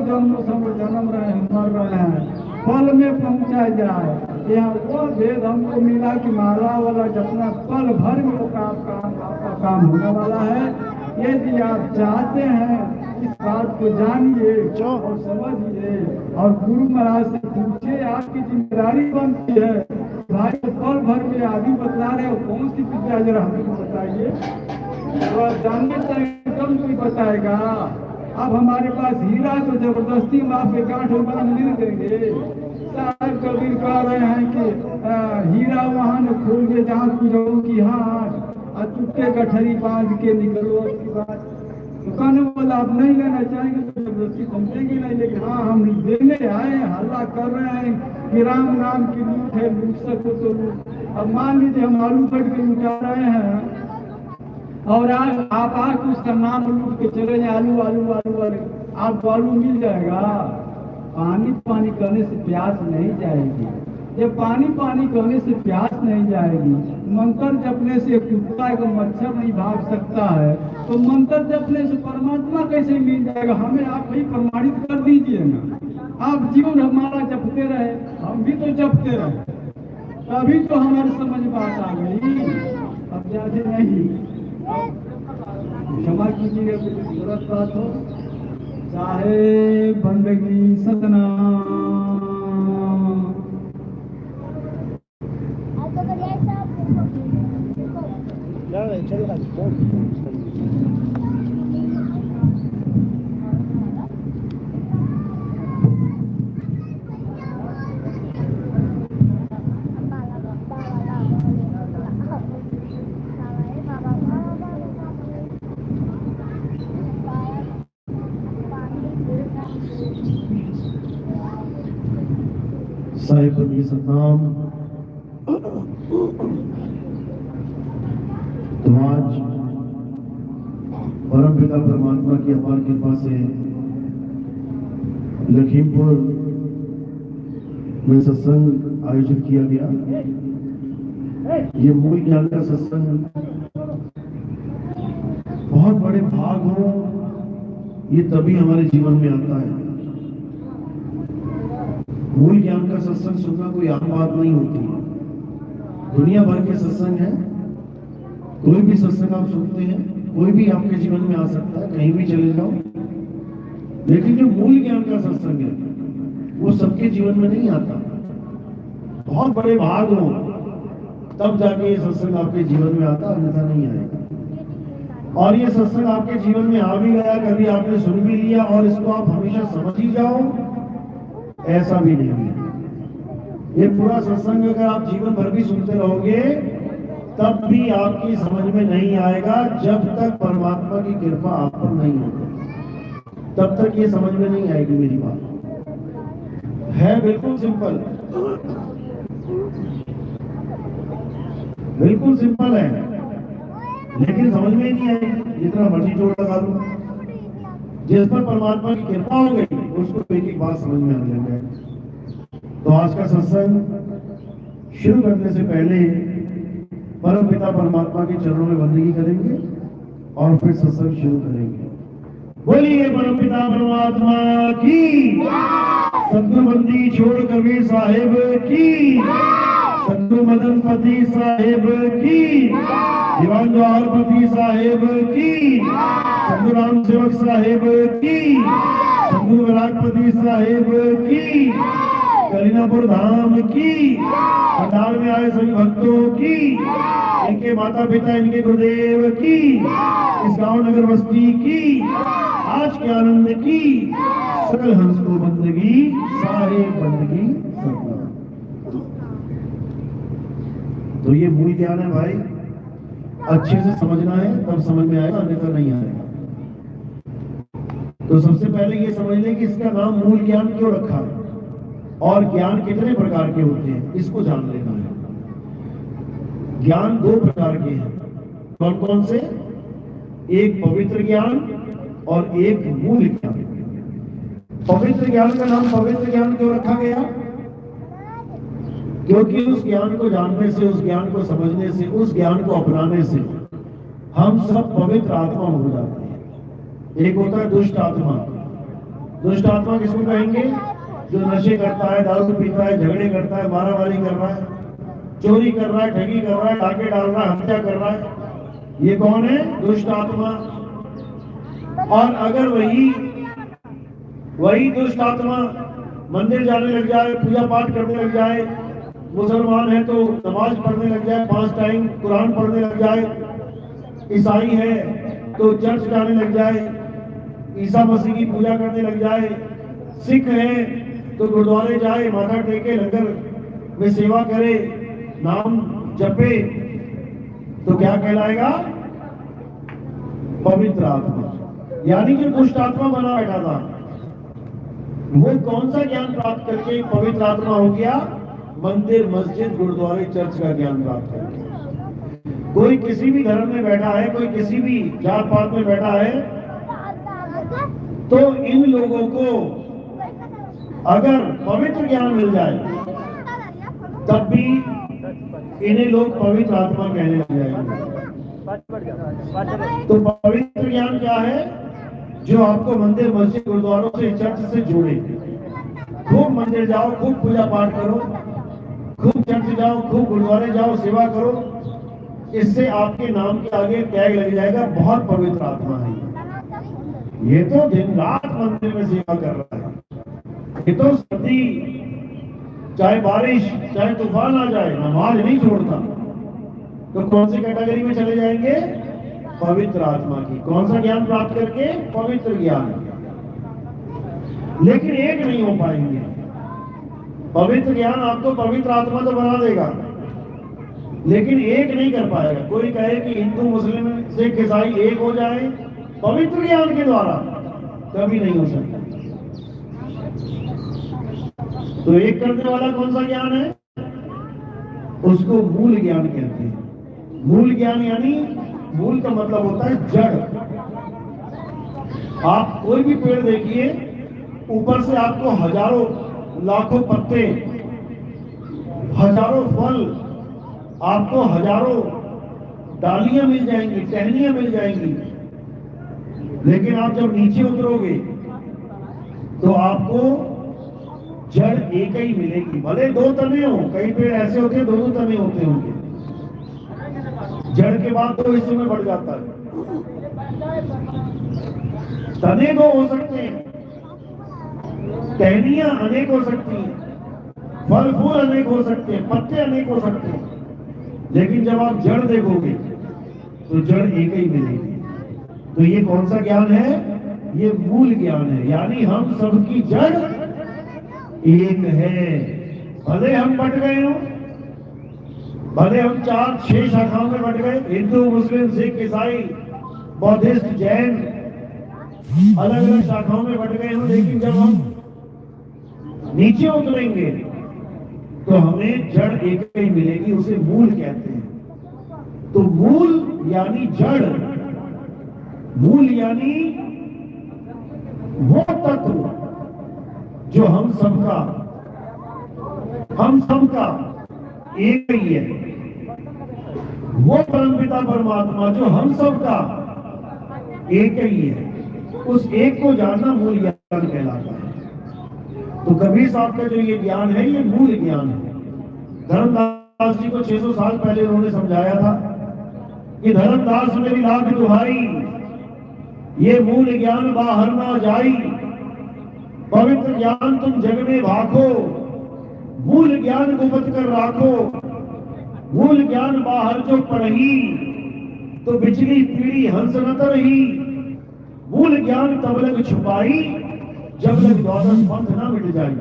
जन्म रहे हैं, मर रहे हैं, पल में पहुंचा जाए। यहाँ वो भेद हमको मिला कि माला वाला जितना पल भर में वो आपका काम होने वाला है। यदि आप चाहते हैं इस बात को जानिए और समझिए और गुरु महाराज से पूछिए, आपकी जिम्मेदारी बनती है। भाई पल भर में आदि बतला रहे हो, कौन सी विद्या जरा हमको बताइए। तो आप जानने चाहिए कम कोई बताएगा। अब हमारे पास हीरा तो जबरदस्ती हम आपके गांठ में मिल देंगे। साहब कबीर कह रहे हैं कि हीरा वहां न खोल के जहाँ कुजों की हाथ और टूटे गठरी बांध के निकलो उसकी बात। दुकान वाला आप नहीं लेना चाहेंगे तो जबरदस्ती समझेंगे नहीं, लेकिन हाँ हम देने आए हैं, हल्ला कर रहे हैं कि राम नाम की लूट है, लूट सको तो लूट। अब मान लीजिए हम आलू कट के लुटा रहे हैं और आप आके उसका नाम लूट के चले जाए, आलू आलू आलू आलू, आपको आलू मिल जाएगा। पानी पानी करने से प्यास नहीं जाएगी। जब पानी पानी करने से प्यास नहीं जाएगी, मंत्र जपने से कुत्ता का मच्छर नहीं भाग सकता है, तो मंत्र जपने से परमात्मा कैसे मिल जाएगा। हमें आप ही प्रमाणित कर दीजिए ना। आप जीवन हमारा जपते रहे, हम भी तो जपते रहे, तभी तो हमारे समझ बात आ गई। अब ज्यादा नहीं, क्षमा कीजिएगा कुछ गलत बात हो। चाहे बंदगी सतना साहिब बंदी सतनाम। तो आज परम पिता परमात्मा की अपार कृपा से लखीमपुर में सत्संग आयोजित किया गया। ये मूल ज्ञान का सत्संग बहुत बड़े भाग हो, ये तभी हमारे जीवन में आता है। मूल ज्ञान का सत्संग सुनना कोई आम बात नहीं होती है। दुनिया भर के सत्संग है, कोई भी सत्संग आप सुनते हैं, कोई भी आपके जीवन में आ सकता है, कहीं भी चले जाओ। लेकिन जो मूल ज्ञान का सत्संग है वो सबके जीवन में नहीं आता। बहुत बड़े भाग हो तब जाके ये सत्संग आपके जीवन में आता, अन्यथा नहीं आएगा। और ये सत्संग आपके जीवन में आ भी गया, कभी आपने सुन भी लिया और इसको आप हमेशा समझ ही जाओ, ऐसा भी नहीं है। ये पूरा सत्संग अगर आप जीवन भर भी सुनते रहोगे तब भी आपकी समझ में नहीं आएगा। जब तक परमात्मा की कृपा आप पर नहीं होगी तब तक ये समझ में नहीं आएगी। मेरी बात है बिल्कुल सिंपल, बिल्कुल सिंपल है, लेकिन समझ में नहीं आएगी। जितना मर्जी जोड़ लगा दो, जिस पर परमात्मा की कृपा हो गई उसको एक एक बात समझ में आने लग जाए। तो आज का सत्संग शुरू करने से पहले परम पिता परमात्मा के चरणों में बंदगी करेंगे और फिर सत्संग शुरू करेंगे। बोलिए परम पिता परमात्मा की, सतगुरु बंदी छोड़ कबीर साहिब की, सतगुरु मदन पति साहिब की, दीवान द्वारपति साहिब की, सतगुरु राम सेवक साहिब की, सतगुरु विराटपति साहिब की, करीनापुर धाम की, पंडाल में आए सभी भक्तों की, इनके माता पिता इनके गुरुदेव की, इस गांव नगर बस्ती की, आज के आनंद की, सकल हंस को बंदगी, सारे बंदगी सतनाम। तो ये मूल ज्ञान है भाई, अच्छे से समझना है तब समझ में आएगा, अन्यथा नहीं आएगा। तो सबसे पहले ये समझ लें कि इसका नाम मूल ज्ञान क्यों रखा है और ज्ञान कितने प्रकार के होते हैं, इसको जान लेना है। ज्ञान दो प्रकार के हैं, कौन कौन से? एक पवित्र ज्ञान और एक मूल ज्ञान। पवित्र ज्ञान का नाम पवित्र ज्ञान क्यों रखा गया? क्योंकि उस ज्ञान को जानने से, उस ज्ञान को समझने से, उस ज्ञान को अपनाने से हम सब पवित्र आत्मा हो जाते हैं। एक होता है दुष्ट आत्मा दुष्ट आत्मा किसको कहेंगे? जो नशे करता है, दारू पीता है, झगड़े करता है, मारामारी कर रहा है, चोरी कर रहा है, ठगी कर रहा है, डाके डाल रहा है, हत्या कर रहा है, ये कौन है? दुष्ट आत्मा। और अगर वही दुष्ट आत्मा मंदिर जाने लग जाए, पूजा पाठ करने लग जाए, मुसलमान है तो नमाज पढ़ने लग जाए, 5 टाइम कुरान पढ़ने लग जाए, ईसाई है तो चर्च जाने लग जाए, ईसा मसीह की पूजा करने लग जाए, सिख है तो गुरुद्वारे जाए, माथा टेके, लंगर में सेवा करे, नाम जपे, तो क्या कहलाएगा? पवित्र आत्मा। यानी कि दुष्ट आत्मा बना बैठा था, वो कौन सा ज्ञान प्राप्त करके पवित्र आत्मा हो गया? मंदिर, मस्जिद, गुरुद्वारे, चर्च का ज्ञान प्राप्त करके। कोई किसी भी धर्म में बैठा है, कोई किसी भी जात पात में बैठा है, तो इन लोगों को अगर पवित्र ज्ञान मिल जाए तब भी इन्हें लोग पवित्र आत्मा कहने लग जाएंगे। तो पवित्र ज्ञान क्या है? जो आपको मंदिर, मस्जिद, गुरुद्वारों से, चर्च से जोड़े। खूब मंदिर जाओ, खूब पूजा पाठ करो, खूब चर्च जाओ, खूब गुरुद्वारे जाओ, सेवा करो, इससे आपके नाम के आगे टैग लग जाएगा, बहुत पवित्र आत्मा है। ये तो दिन रात मंदिर में सेवा कर रहा है, ये तो सर्दी चाहे बारिश चाहे तूफान आ जाए नमाज नहीं छोड़ता। तो कौन सी कैटेगरी में चले जाएंगे? पवित्र आत्मा की। कौन सा ज्ञान प्राप्त करके? पवित्र ज्ञान। लेकिन एक नहीं हो पाएंगे। पवित्र ज्ञान आपको पवित्र आत्मा तो बना देगा, लेकिन एक नहीं कर पाएगा। कोई कहे कि हिंदू, मुस्लिम, सिख, ईसाई एक हो जाए पवित्र ज्ञान के द्वारा, कभी नहीं हो सकता। तो एक करने वाला कौन सा ज्ञान है? उसको मूल ज्ञान कहते हैं। मूल ज्ञान यानी मूल का मतलब होता है जड़। आप कोई भी पेड़ देखिए, ऊपर से आपको हजारों लाखों पत्ते, हजारों फल, आपको हजारों डालियां मिल जाएंगी, टहनियां मिल जाएंगी, लेकिन आप जब नीचे उतरोगे तो आपको जड़ एक ही मिलेगी। भले 2 तने हो, कई पेड़ ऐसे होते हैं 2 तने होते होंगे, जड़ के बाद 2 हिस्सों में बढ़ जाता है। तने 2 हो सकते हैं, टहनियां अनेक हो सकती हैं, फल फूल अनेक हो सकते हैं, पत्ते अनेक हो सकते हैं, लेकिन जब आप जड़ देखोगे तो जड़ एक ही मिलेगी। तो ये कौन सा ज्ञान है? ये मूल ज्ञान है। यानी हम सबकी जड़ एक है। भले हम बट गए हो, भले हम 4-6 शाखाओं में बट गए, हिंदू, मुस्लिम, सिख, ईसाई, बौद्धिस्ट, जैन, अलग अलग शाखाओं में बट गए हो, लेकिन जब हम नीचे उतरेंगे तो हमें जड़ एक ही मिलेगी, उसे मूल कहते हैं। तो मूल यानी जड़, मूल यानी वो तत्व जो हम सबका एक ही है। वो परमपिता परमात्मा जो हम सबका एक ही है, उस एक को जानना मूल ज्ञान कहलाता है। तो कबीर साहब का जो ये ज्ञान है, ये मूल ज्ञान है। धर्मदास जी को 600 साल पहले उन्होंने समझाया था कि धर्मदास मेरी लाख दुहाई, ये मूल ज्ञान बाहर ना जाई, पवित्र ज्ञान तुम जग में भाखो, मूल ज्ञान गुप्त कर राखो, मूल ज्ञान बाहर जो पढ़ी तो बिजली पीड़ी हंस न तरही, मूल ज्ञान तब लग छुपाई जब लग द्वादश पंथ ना मिट जाए।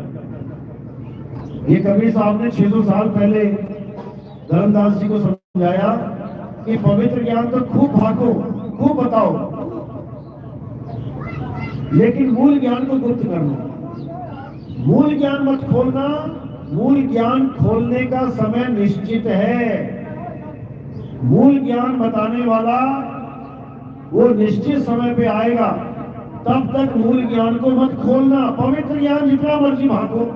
ये कबीर साहब ने 600 साल पहले धर्मदास जी को समझाया कि पवित्र ज्ञान तो खूब भागो, खूब बताओ, लेकिन मूल ज्ञान को गुप्त करना, मूल ज्ञान मत खोलना। मूल ज्ञान खोलने का समय निश्चित है। मूल ज्ञान बताने वाला वो निश्चित समय पे आएगा, तब तक मूल ज्ञान को मत खोलना। पवित्र ज्ञान जितना मर्जी भागो।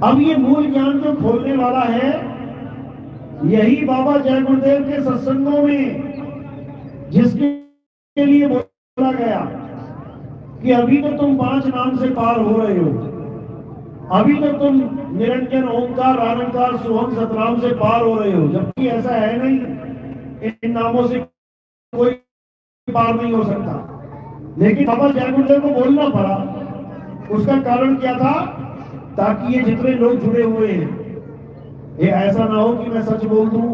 अब ये मूल ज्ञान जो खोलने वाला है, यही बाबा जय गुरुदेव के सत्संगों में जिसके लिए बोला गया कि अभी तो तुम 5 नाम से पार हो रहे हो, अभी तो तुम निरंजन ओंकार आनंदकार सोहम सतनाम से पार हो रहे हो, जबकि ऐसा है नहीं, इन नामों से कोई पार नहीं हो सकता। लेकिन बाबा जय गुरुदेव को बोलना पड़ा। उसका कारण क्या था? ताकि ये जितने लोग जुड़े हुए हैं, ये ऐसा ना हो कि मैं सच बोल दूं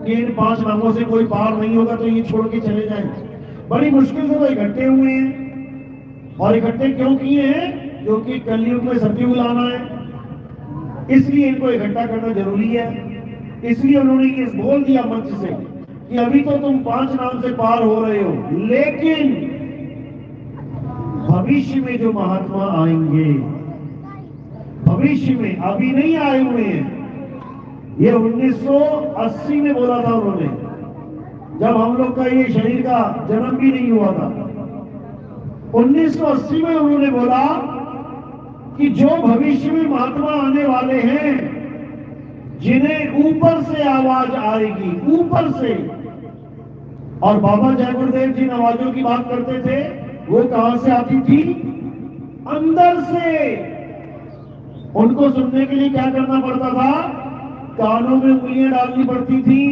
कि इन 5 नामों से कोई पार नहीं होगा तो ये छोड़ के चले जाएं। बड़ी मुश्किल से वो इकट्ठे हुए हैं। और इकट्ठे क्यों किए हैं? क्योंकि कलयुग में सतयुग लाना है, इसलिए इनको इकट्ठा करना जरूरी है। इसलिए उन्होंने ये बोल दिया मंच से कि अभी तो तुम 5 नाम से पार हो रहे हो, लेकिन भविष्य में जो महात्मा आएंगे, भविष्य में, अभी नहीं आए हुए हैं। ये 1980 में बोला था उन्होंने, जब हम लोग का ये शरीर का जन्म भी नहीं हुआ था। 1980 में उन्होंने बोला कि जो भविष्य में महात्मा आने वाले हैं, जिन्हें ऊपर से आवाज आएगी, ऊपर से। और बाबा जय गुरुदेव जिन आवाजों की बात करते थे, वो कहां से आती थी? अंदर से। उनको सुनने के लिए क्या करना पड़ता था? कानों में उंगलियां डालनी पड़ती थी।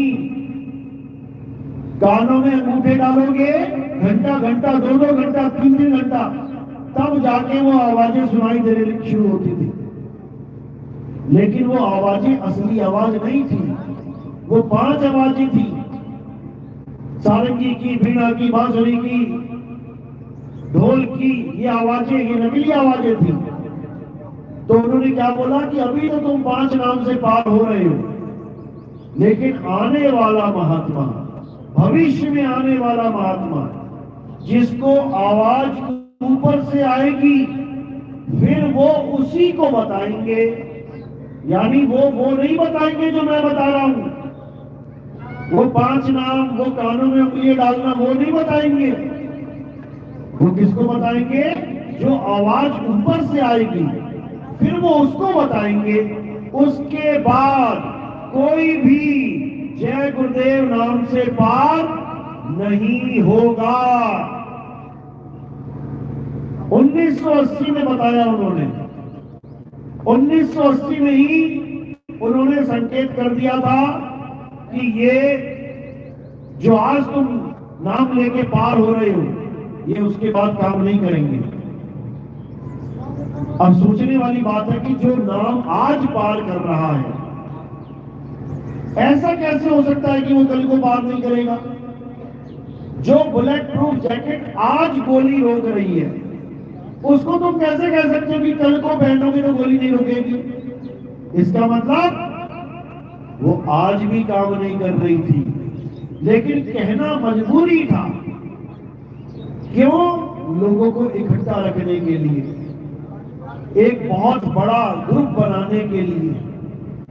कानों में अंगूठे डालोगे, घंटा घंटा, 2-2 घंटा, 3-3 घंटा, तब जाके वो आवाजें सुनाई देने शुरू होती थी। लेकिन वो आवाजें असली आवाज नहीं थी, वो 5 आवाजें थी। सारंगी की, वीणा की, बांसुरी की, ढोल की, ये आवाजें, ये नकली आवाजें थी। तो उन्होंने क्या बोला कि अभी तो तुम 5 नाम से पार हो रहे हो, लेकिन आने वाला महात्मा, भविष्य में आने वाला महात्मा, जिसको आवाज ऊपर से आएगी, फिर वो उसी को बताएंगे। यानी वो नहीं बताएंगे जो मैं बता रहा हूं। वो 5 नाम, वो कानों में उंगलियां डालना, वो नहीं बताएंगे। वो किसको बताएंगे? जो आवाज ऊपर से आएगी, फिर वो उसको बताएंगे। उसके बाद कोई भी जय गुरुदेव नाम से पार नहीं होगा। 1980 में बताया उन्होंने। 1980 में ही उन्होंने संकेत कर दिया था कि ये जो आज तुम नाम लेके पार हो रहे हो, ये उसके बाद काम नहीं करेंगे। अब सोचने वाली बात है कि जो नाम आज पार कर रहा है, ऐसा कैसे हो सकता है कि वो कल को पार नहीं करेगा? जो बुलेट प्रूफ जैकेट आज गोली रोक रही है, उसको तुम कैसे कह सकते हो कि कल को पहनोगे तो गोली नहीं रुकेगी? इसका मतलब वो आज भी काम नहीं कर रही थी, लेकिन कहना मजबूरी था। क्यों? लोगों को इकट्ठा रखने के लिए, एक बहुत बड़ा ग्रुप बनाने के लिए,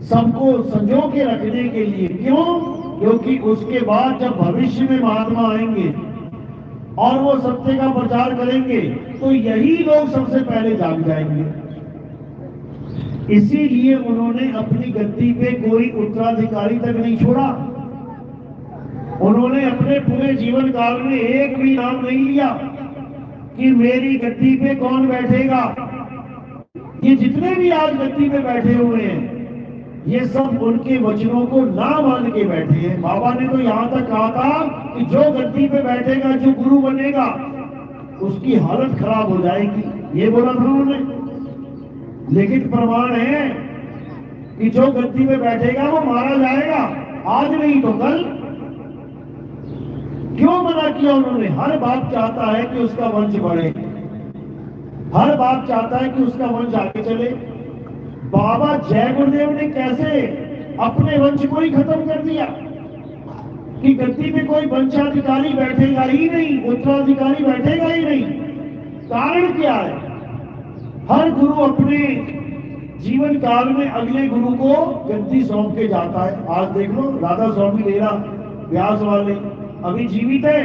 सबको संजो के रखने के लिए। क्यों? क्योंकि उसके बाद जब भविष्य में महात्मा आएंगे और वो सत्य का प्रचार करेंगे, तो यही लोग सबसे पहले जाग जाएंगे। इसीलिए उन्होंने अपनी गद्दी पे कोई उत्तराधिकारी तक नहीं छोड़ा। उन्होंने अपने पूरे जीवन काल में एक भी नाम नहीं लिया कि मेरी गद्दी पे कौन बैठेगा। ये जितने भी आज गद्दी पे बैठे हुए हैं, ये सब उनके वचनों को ना मान के बैठे हैं। बाबा ने तो यहां तक कहा था कि जो गद्दी पे बैठेगा, जो गुरु बनेगा, उसकी हालत खराब हो जाएगी, ये बोला था उन्होंने। लेकिन प्रमाण है कि जो गद्दी पे बैठेगा वो मारा जाएगा, आज नहीं तो कल। क्यों मना किया उन्होंने? हर बाप चाहता है कि उसका वंश बढ़े, हर बाप चाहता है कि उसका वंश आगे चले। बाबा जय गुरुदेव ने कैसे अपने वंश को ही खत्म कर दिया कि गद्दी पे कोई वंशाधिकारी बैठेगा ही नहीं, उत्तराधिकारी बैठेगा ही नहीं। कारण क्या है? हर गुरु अपने जीवन काल में अगले गुरु को गद्दी सौंप के जाता है। आज देख लो, राधा स्वामी लेरा व्यास वाले अभी जीवित है,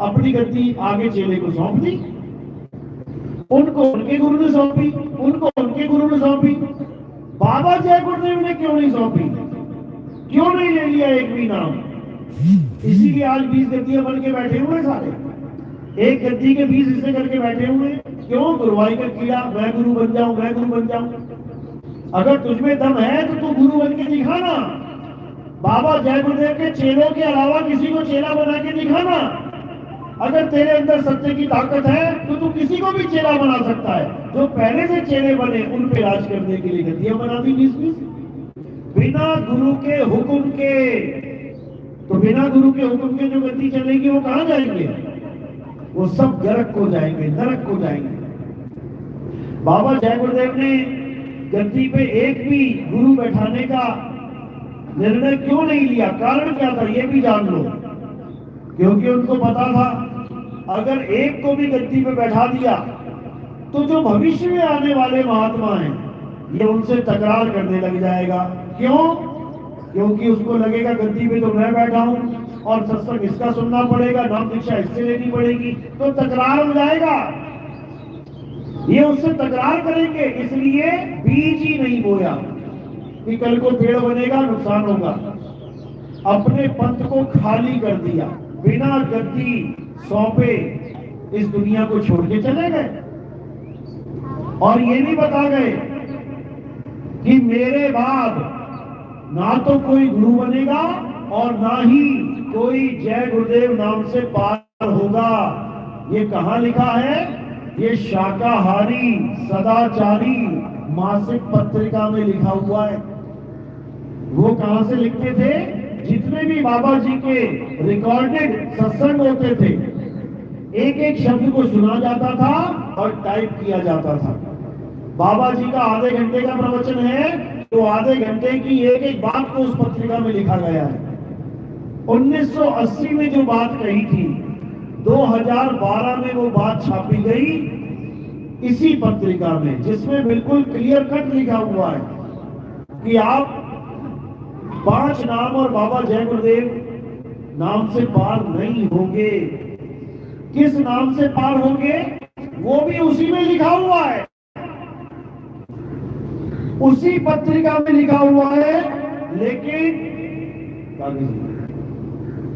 अपनी गद्दी आगे चेले को सौंप दी। उनको उनके गुरु ने सौंपी, उनको उनके गुरु ने सौंपी। बाबा जय गुरुदेव ने क्यों नहीं सौंपी? क्यों नहीं ले लिया एक भी नाम? इसीलिए आज 20 गद्दियां बन के बैठे हुए सारे। एक गद्दी के 20 हिस्से करके बैठे हुए हैं। क्यों? गुरुवाई का कीड़ा, मैं गुरु बन जाऊं, मैं गुरु बन जाऊं। अगर तुझमें दम है तो तू गुरु बन के दिखाना। बाबा जय गुरुदेव के चेलों के अलावा किसी को चेला बना के दिखाना। अगर तेरे अंदर सत्य की ताकत है तो तू किसी को भी चेला बना सकता है। जो पहले से चेले बने उन पे राज करने के लिए गद्दियां बना दी 20-20, बिना गुरु के हुक्म के। तो बिना गुरु के हुक्म के जो गद्दी चलेगी वो कहां जाएंगे? वो सब नरक को जाएंगे, नरक को जाएंगे। बाबा जय गुरुदेव ने गद्दी पे एक भी गुरु बैठाने का निर्णय क्यों नहीं लिया? कारण क्या था? ये भी जान लो। क्योंकि उनको पता था अगर एक को भी गद्दी पे बैठा दिया तो जो भविष्य में आने वाले महात्मा हैं ये उनसे तकरार करने लग जाएगा। क्यों? क्योंकि उसको लगेगा गद्दी पे तो मैं बैठा हूं और सत्संग इसका सुनना पड़ेगा, नाम दीक्षा इससे लेनी पड़ेगी, तो तकरार हो जाएगा। ये उससे तकरार करेंगे, इसलिए बीज ही नहीं बोया कि कल को पेड़ बनेगा, नुकसान होगा। अपने पंथ को खाली कर दिया, बिना गद्दी सौंपे इस दुनिया को छोड़ के चले गए। और ये भी बता गए कि मेरे बाद ना तो कोई गुरु बनेगा और ना ही कोई जय गुरुदेव नाम से पार होगा। ये कहां लिखा है? ये शाकाहारी सदाचारी मासिक पत्रिका में लिखा हुआ है। वो कहां से लिखते थे? जितने भी बाबा जी के रिकॉर्डेड सत्संग होते थे, एक एक शब्द को सुना जाता था और टाइप किया जाता था। बाबा जी का आधे घंटे का प्रवचन है तो आधे घंटे की एक एक बात को उस पत्रिका में लिखा गया है। 1980 में जो बात कही थी, 2012 में वो बात छापी गई इसी पत्रिका में, जिसमें बिल्कुल क्लियर कट लिखा हुआ है कि आप 5 नाम और बाबा जय गुरुदेव नाम से पार नहीं होंगे। किस नाम से पार होंगे वो भी उसी में लिखा हुआ है, उसी पत्रिका में लिखा हुआ है।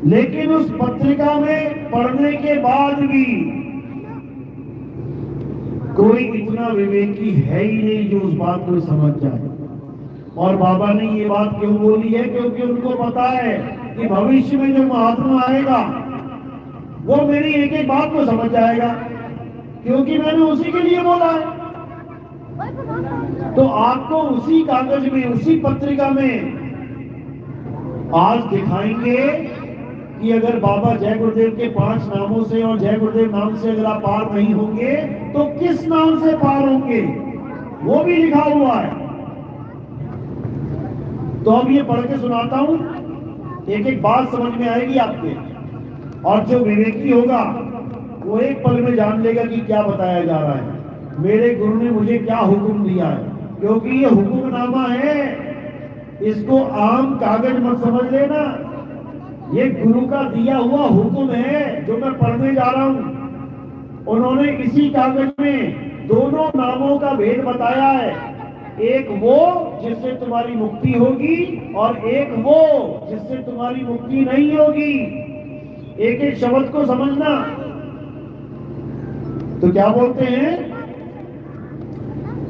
लेकिन उस पत्रिका में पढ़ने के बाद भी कोई इतना विवेकी है ही नहीं जो उस बात को समझ जाए। और बाबा ने ये बात क्यों बोली है? क्योंकि उनको पता है कि भविष्य में जो महात्मा आएगा वो मेरी एक एक बात को समझ जाएगा, क्योंकि मैंने उसी के लिए बोला है। तो आपको उसी कागज में, उसी पत्रिका में आज दिखाएंगे कि अगर बाबा जय गुरुदेव के 5 नामों से और जय गुरुदेव नाम से अगर आप पार नहीं होंगे तो किस नाम से पार होंगे वो भी लिखा हुआ है। तो अब ये पढ़ के सुनाता हूं, एक एक बात समझ में आएगी आपके, और जो विवेकी होगा वो एक पल में जान लेगा कि क्या बताया जा रहा है, मेरे गुरु ने मुझे क्या हुक्म दिया है। क्योंकि ये हुक्मनामा है, इसको आम कागज मत समझ लेना। ये गुरु का दिया हुआ हुक्म है जो मैं पढ़ने जा रहा हूं। उन्होंने इसी कागज में दोनों नामों का भेद बताया है, एक वो जिससे तुम्हारी मुक्ति होगी और एक वो जिससे तुम्हारी मुक्ति नहीं होगी। एक एक शब्द को समझना। तो क्या बोलते हैं?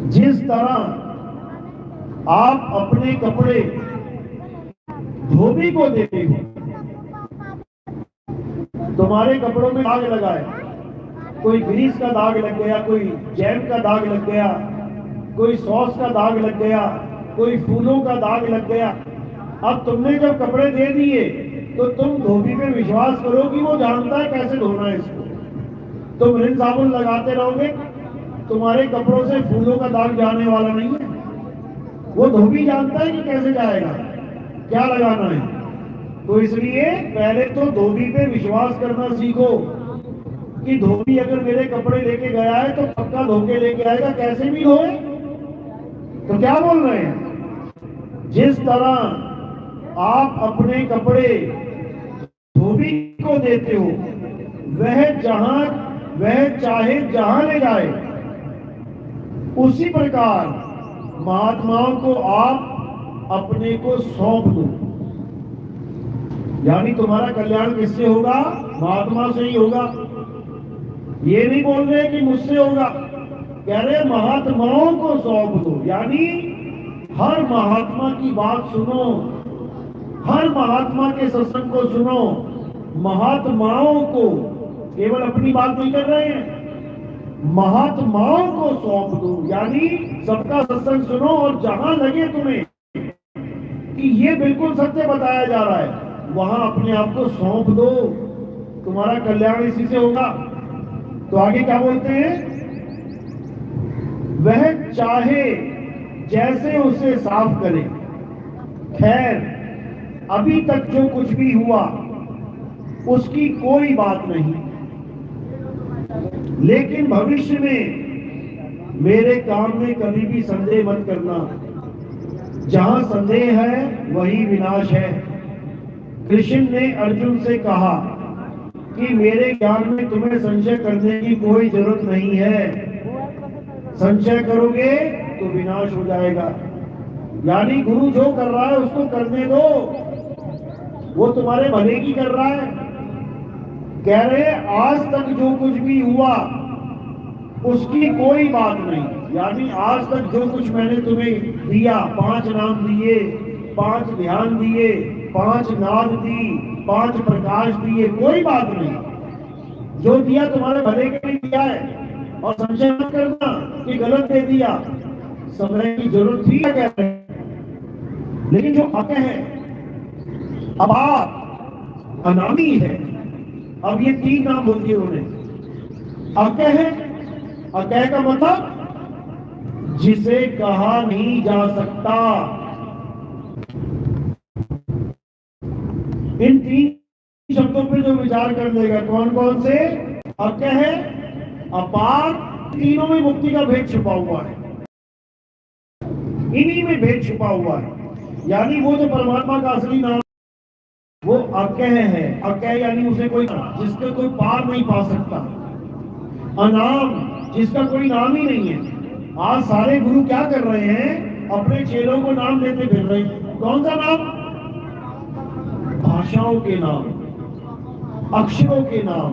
जिस तरह आप अपने कपड़े धोबी को देते हो, तुम्हारे कपड़ों में दाग लगा है, कोई ग्रीस का दाग लग गया, कोई जैम का दाग लग गया, कोई सॉस का दाग लग गया, कोई फूलों का दाग लग गया। अब तुमने जब कपड़े दे दिए तो तुम धोबी पे विश्वास करो कि वो जानता है कैसे धोना है इसको। तुम रिन साबुन लगाते रहोगे, तुम्हारे कपड़ों से फूलों का दाग जाने वाला नहीं है। वो धोबी जानता है कि कैसे जाएगा, क्या लगाना है। तो इसलिए पहले तो धोबी पे विश्वास करना सीखो कि धोबी अगर मेरे कपड़े लेके गया है तो पक्का धोके लेके आएगा, कैसे भी धोए। तो क्या बोल रहे हैं? जिस तरह आप अपने कपड़े धोबी को देते हो, वह चाहे जहां ले जाए, उसी प्रकार महात्माओं को आप अपने को सौंप दो। यानी तुम्हारा कल्याण किससे होगा? महात्मा से ही होगा। ये नहीं बोल रहे कि मुझसे होगा, कह रहे महात्माओं को सौंप दो, यानी हर महात्मा की बात सुनो, हर महात्मा के सत्संग को सुनो, महात्माओं को, केवल अपनी बात नहीं कर रहे हैं, महात्माओं को सौंप दो, यानी सबका सत्संग सुनो और जहां लगे तुम्हें कि ये बिल्कुल सत्य बताया जा रहा है वहां अपने आप को सौंप दो, तुम्हारा कल्याण इसी से होगा। तो आगे क्या बोलते हैं, वह चाहे जैसे उसे साफ करे, खैर अभी तक जो कुछ भी हुआ उसकी कोई बात नहीं, लेकिन भविष्य में मेरे काम में कभी भी संदेह मत करना, जहां संदेह है वही विनाश है। कृष्ण ने अर्जुन से कहा कि मेरे ज्ञान में तुम्हें संशय करने की कोई जरूरत नहीं है, संशय करोगे तो विनाश हो जाएगा। यानी गुरु जो कर रहा है उसको करने दो, वो तुम्हारे भले की कर रहा है। कह रहे आज तक जो कुछ भी हुआ उसकी कोई बात नहीं, यानी आज तक जो कुछ मैंने तुम्हें दिया, 5 नाम दिए, 5 ध्यान दिए, 5 नाद दी, 5 प्रकाश दिए, कोई बात नहीं, जो दिया तुम्हारे भले के लिए दिया है। और संशय मत करना कि गलत दे दिया, समय की जरूरत थी क्या कहते हैं। लेकिन जो अकह है, अब आप अनामी है, अब ये 3 नाम बोल दिए उन्होंने। अकह है, अकह का मतलब जिसे कहा नहीं जा सकता। इन 3 शब्दों पे जो विचार कर लेगा, कौन कौन से, अकह है, अपार, तीनों में मुक्ति का भेद छुपा हुआ है, इन्हीं में भेद छुपा हुआ है। यानी वो जो परमात्मा का असली नाम वो अकह है, अकह यानी उसे कोई, जिसके कोई पार नहीं पा सकता, अनाम, जिसका कोई नाम ही नहीं है। आज सारे गुरु क्या कर रहे हैं, अपने चेलों को नाम देते फिर रहे हैं। कौन सा नाम, भाषाओं के नाम, अक्षरों के नाम,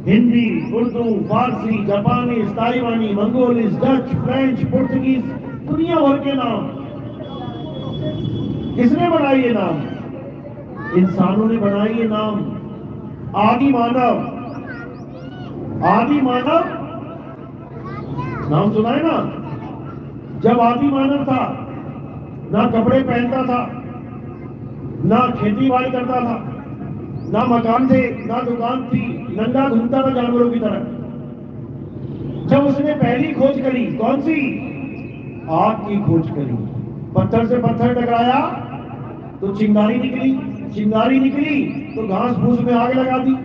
हिंदी, उर्दू, फारसी, जापानी, ताइवानी, मंगोलिस, डच, फ्रेंच, पुर्तगीज, दुनिया भर के नाम। किसने बनाए ये नाम, इंसानों ने बनाए ये नाम। आदि मानव, आदि मानव नाम सुना है ना, जब आदि मानव था ना कपड़े पहनता था, ना खेती बाड़ी करता था, ना मकान थे, ना दुकान थी, नंगा घूमता था जानवरों की तरह। जब उसने पहली खोज करी, कौन सी, आग की खोज करी, पत्थर से पत्थर टकराया तो चिंगारी निकली, चिंगारी निकली तो घास फूस में आग लगा दी।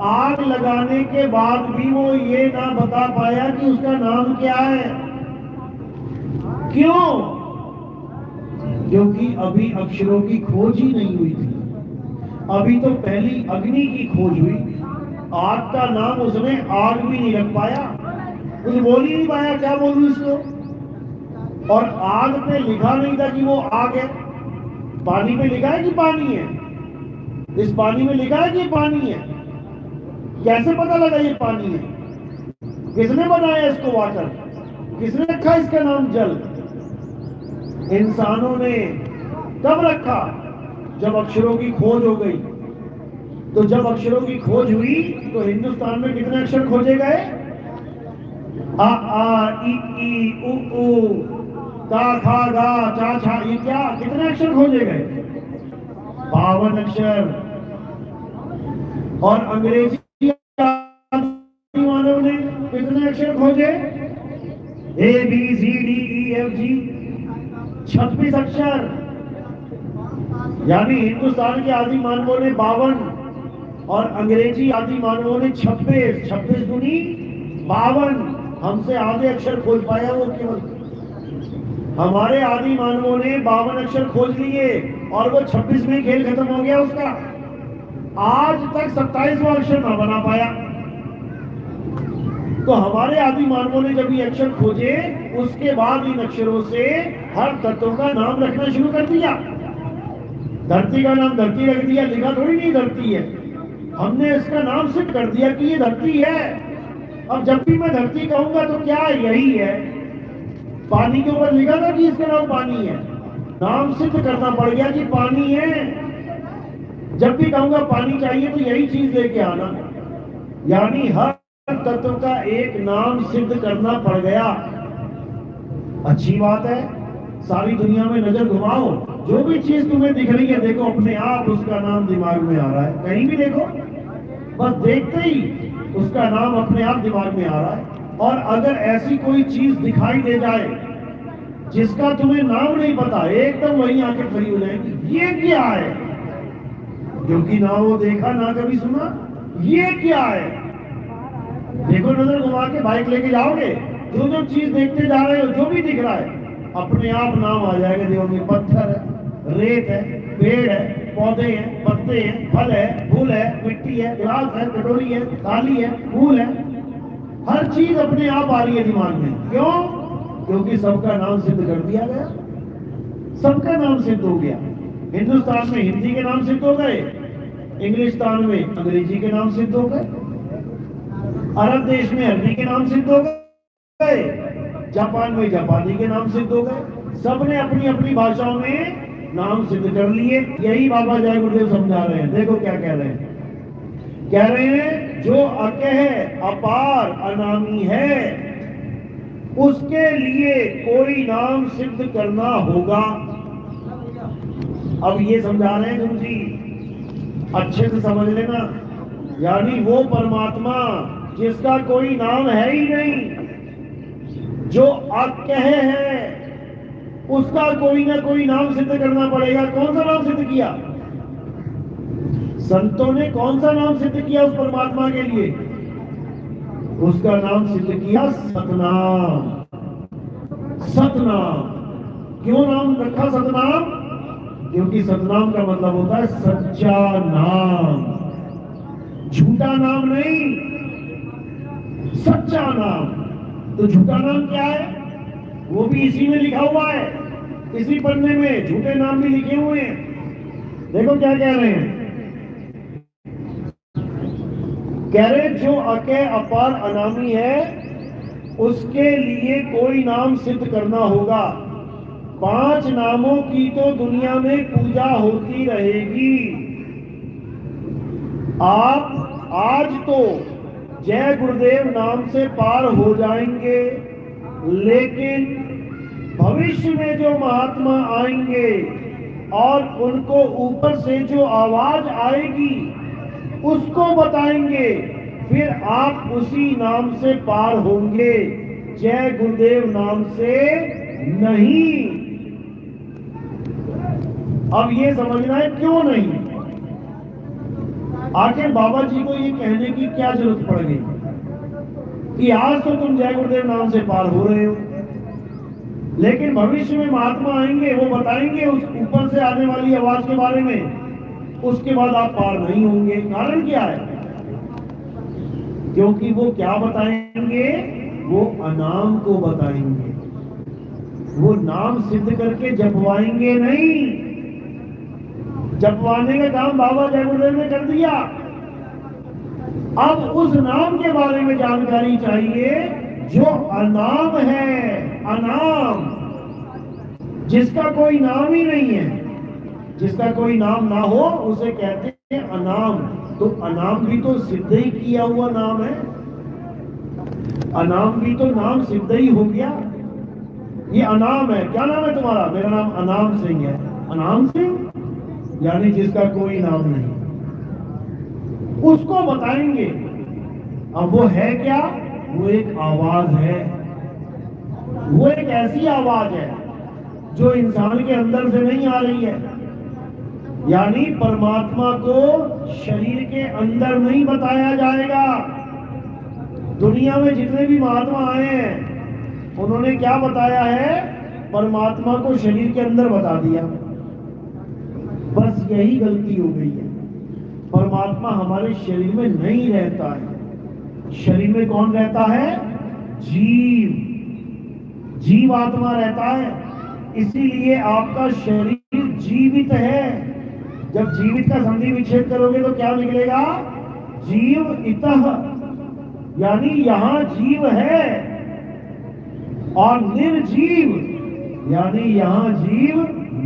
आग लगाने के बाद भी वो ये ना बता पाया कि उसका नाम क्या है। क्यों, क्योंकि अभी अक्षरों की खोज ही नहीं हुई थी। अभी तो पहली अग्नि की खोज हुई, आग का नाम उसने आग भी नहीं रख पाया, कुछ बोल ही नहीं पाया, क्या बोलूं इसको। और आग पे लिखा नहीं था कि वो आग है, पानी पे लिखा है कि पानी है, इस पानी में लिखा है कि पानी है, कैसे पता लगा ये पानी है, किसने बनाया इसको वाटर, किसने रखा इसका नाम जल। इंसानों ने कब रखा, जब अक्षरों की खोज हो गई। तो जब अक्षरों की खोज हुई तो हिंदुस्तान में कितने अक्षर खोजे गए, आ आ ई उ ऊ ता खा गा चा छा, ये क्या, कितने अक्षर खोजे गए, 52 अक्षर। और अंग्रेजी मानव ने कितने अक्षर खोजे, ABCDEFG, 26 अक्षर। यानी हिंदुस्तान के आदि मानवों ने 52 और अंग्रेजी आदि मानवों ने 26, 26 दूनी 52। हमसे आधे अक्षर खोज पाया वो केवल। हमारे आदि मानवों ने 52 अक्षर खोज लिए और वो 26 में खेल खत्म हो गया उसका। आज तक 27वां अक्षर ना बना पाया। तो हमारे आदि मानवों ने जब ये अक्षर खोजे, उसके बाद इन अक्षरों से हर तत्व का नाम रखना शुरू कर दिया। धरती का नाम धरती रख दिया, लिखा थोड़ी नहीं धरती है, हमने इसका नाम सिद्ध कर दिया कि ये धरती है। अब जब भी मैं धरती कहूंगा तो क्या यही है, पानी के ऊपर लिखा था कि इसका नाम पानी है, नाम सिद्ध करना पड़ गया कि पानी है। जब भी कहूंगा पानी चाहिए तो यही चीज लेके आना, यानी हर तत्व का एक नाम सिद्ध करना पड़ गया। अच्छी बात है, सारी दुनिया में नजर घुमाओ, जो भी चीज तुम्हें दिख रही है देखो अपने आप उसका नाम दिमाग में आ रहा है। कहीं भी देखो, बस देखते ही उसका नाम अपने आप दिमाग में आ रहा है। और अगर ऐसी कोई चीज दिखाई दे जाए जिसका तुम्हें नाम नहीं पता, एकदम वही आंखें खड़ी हो जाएंगी, ये क्या है, क्योंकि ना वो देखा ना कभी सुना, ये क्या है। देखो नजर घुमा के बाइक लेके जाओगे, जो जो चीज देखते जा रहे हो, जो भी दिख रहा है अपने आप नाम आ जाएगा। देखोगे पत्थर है, रेत है, पेड़ है, पौधे हैं, पत्ते हैं, फल है, फूल है, मिट्टी है, गिलास है, कटोरी है, थाली है, फूल है, हर चीज अपने आप आ रही है दिमाग में। क्यों? क्योंकि सबका नाम सिद्ध कर दिया गया, सबका नाम सिद्ध हो गया। हिंदुस्तान में हिंदी के नाम सिद्ध हो गए, इंग्लिस्तान में अंग्रेजी के नाम सिद्ध हो गए, अरब देश में अरबी के नाम सिद्ध हो गए, जापान में जापानी के नाम सिद्ध हो गए। सबने अपनी अपनी भाषाओं में नाम सिद्ध कर लिए। यही बाबा जय गुरुदेव समझा रहे हैं। देखो क्या कह रहे हैं, कह रहे हैं जो अकह अपार अनामी है उसके लिए कोई नाम सिद्ध करना होगा। अब ये समझा रहे हैं गुरु जी, अच्छे से समझ लेना, यानी वो परमात्मा जिसका कोई नाम है ही नहीं, जो अकह है, उसका कोई ना कोई नाम सिद्ध करना पड़ेगा। कौन सा नाम सिद्ध किया संतों ने? कौन सा नाम सिद्ध किया उस परमात्मा के लिए? उसका नाम सिद्ध किया सतनाम। सतनाम क्यों नाम रखा सतनाम? क्योंकि सतनाम का मतलब होता है सच्चा नाम, झूठा नाम नहीं, सच्चा नाम। तो झूठा नाम क्या है? वो भी इसी में लिखा हुआ है, इसी पन्ने में झूठे नाम भी लिखे हुए हैं। देखो क्या कह रहे हैं, कह रहे जो अके अपार अनामी है उसके लिए कोई नाम सिद्ध करना होगा। 5 नामों की तो दुनिया में पूजा होती रहेगी। आप आज तो जय गुरुदेव नाम से पार हो जाएंगे, लेकिन भविष्य में जो महात्मा आएंगे और उनको ऊपर से जो आवाज आएगी उसको बताएंगे, फिर आप उसी नाम से पार होंगे, जय गुरुदेव नाम से नहीं। अब ये समझना है क्यों नहीं। आखिर बाबा जी को ये कहने की क्या जरूरत पड़ गई कि आज तो तुम जय गुरुदेव नाम से पार हो रहे हो, लेकिन भविष्य में महात्मा आएंगे, वो बताएंगे उस ऊपर से आने वाली आवाज के बारे में, उसके बाद आप पार नहीं होंगे। कारण क्या है? क्योंकि वो क्या बताएंगे? वो अनाम को बताएंगे, वो नाम सिद्ध करके जपवाएंगे नहीं। जपवाने का काम बाबा जय गुरुदेव ने कर दिया। अब उस नाम के बारे में जानकारी चाहिए जो अनाम है, अनाम, जिसका कोई नाम ही नहीं है। जिसका कोई नाम ना हो उसे कहते हैं अनाम। तो अनाम भी तो सिद्ध ही किया हुआ नाम है, अनाम भी तो नाम सिद्ध ही हो गया। ये अनाम है। क्या नाम है तुम्हारा? मेरा नाम अनाम सिंह है। अनाम सिंह यानी जिसका कोई नाम नहीं, उसको बताएंगे। अब वो है क्या? वो एक आवाज है, वो एक ऐसी आवाज है जो इंसान के अंदर से नहीं आ रही है, यानी परमात्मा को शरीर के अंदर नहीं बताया जाएगा। दुनिया में जितने भी महात्मा आए हैं उन्होंने क्या बताया है? परमात्मा को शरीर के अंदर बता दिया। बस यही गलती हो गई है। परमात्मा हमारे शरीर में नहीं रहता है। शरीर में कौन रहता है? जीव, जीव आत्मा रहता है। इसीलिए आपका शरीर जीवित है। जब जीवित का संधि विच्छेद करोगे तो क्या निकलेगा? जीव इतः। यानी यहां जीव है, और निर्जीव यानी यहां जीव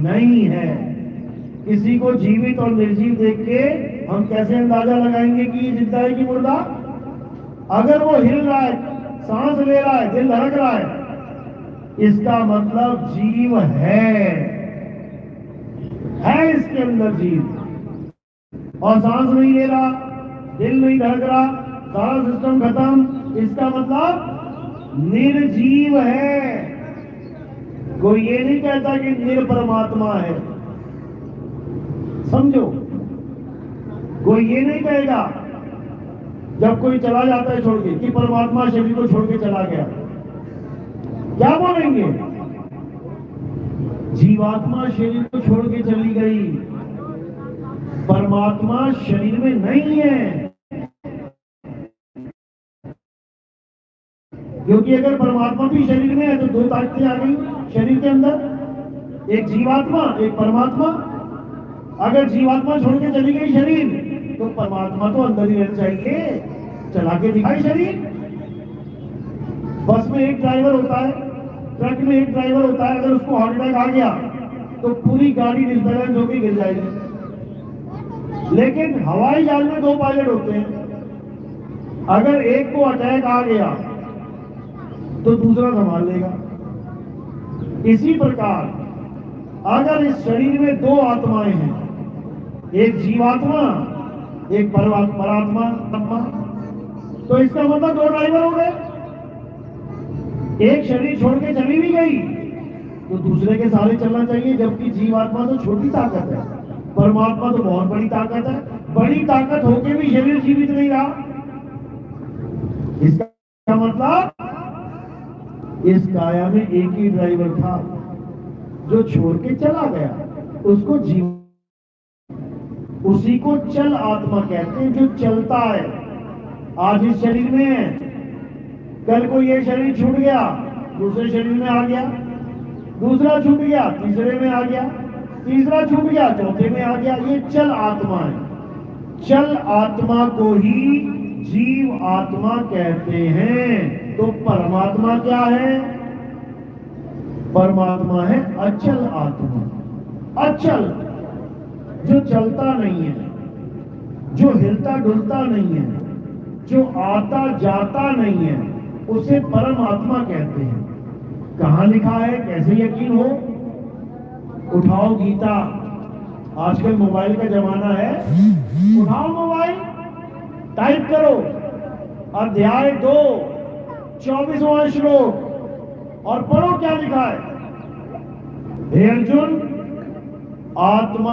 नहीं है। किसी को जीवित और निर्जीव देख के हम कैसे अंदाजा लगाएंगे कि ये जिंदा है कि मुर्दा? अगर वो हिल रहा है, सांस ले रहा है, दिल धड़क रहा है, इसका मतलब जीव है इसके अंदर जीव। और सांस नहीं ले रहा, दिल नहीं धड़क रहा, सारा सिस्टम खत्म, इसका मतलब निर्जीव है। कोई ये नहीं कहता कि निर्परमात्मा है, समझो। कोई ये नहीं कहेगा जब कोई चला जाता है छोड़ के कि परमात्मा शरीर को छोड़ के चला गया। क्या बोलेंगे? जीवात्मा शरीर को छोड़ के चली गई, परमात्मा शरीर में नहीं है। क्योंकि अगर परमात्मा भी शरीर में है तो दो ताकतें आ गई शरीर के अंदर, एक जीवात्मा एक परमात्मा। अगर जीवात्मा छोड़ के चली गई शरीर तो परमात्मा तो अंदर ही रहना चाहिए, चला के दिखाई शरीर। बस में एक ड्राइवर होता है, ट्रक में एक ड्राइवर होता है, अगर उसको हार्ट अटैक आ गया तो पूरी गाड़ी डिसबैलेंस होकर गिर जाएगी। लेकिन हवाई जहाज में दो पायलट होते हैं, अगर एक को अटैक आ गया तो दूसरा संभाल लेगा। इसी प्रकार अगर इस शरीर में दो आत्माएं हैं, एक जीवात्मा एक परात्मा, तो इसका मतलब दो ड्राइवर हो गए। एक शरीर छोड़ के चली भी गई तो दूसरे के सहारे चलना चाहिए, जबकि जीवात्मा तो छोटी ताकत है, परमात्मा तो बहुत बड़ी ताकत है। बड़ी ताकत होके भी शरीर जीवित नहीं रहा, इसका मतलब इस काया में एक ही ड्राइवर था जो छोड़ के चला गया, उसको जीव, उसी को चल आत्मा कहते हैं, जो चलता है। आज इस शरीर में है, कल को ये शरीर छूट गया दूसरे शरीर में आ गया, दूसरा छूट गया तीसरे में आ गया, तीसरा छूट गया चौथे में आ गया। ये चल आत्मा है। चल आत्मा को ही जीव आत्मा कहते हैं। तो परमात्मा क्या है? परमात्मा है अचल आत्मा। अचल, जो चलता नहीं है, जो हिलता डुलता नहीं है, जो आता जाता नहीं है, उसे परमात्मा कहते हैं। कहां लिखा है, कैसे यकीन हो? उठाओ गीता, आजकल मोबाइल का जमाना है, उठाओ मोबाइल, टाइप करो अध्याय 2 24वां श्लोक और पढ़ो क्या लिखा है। हे अर्जुन, आत्मा,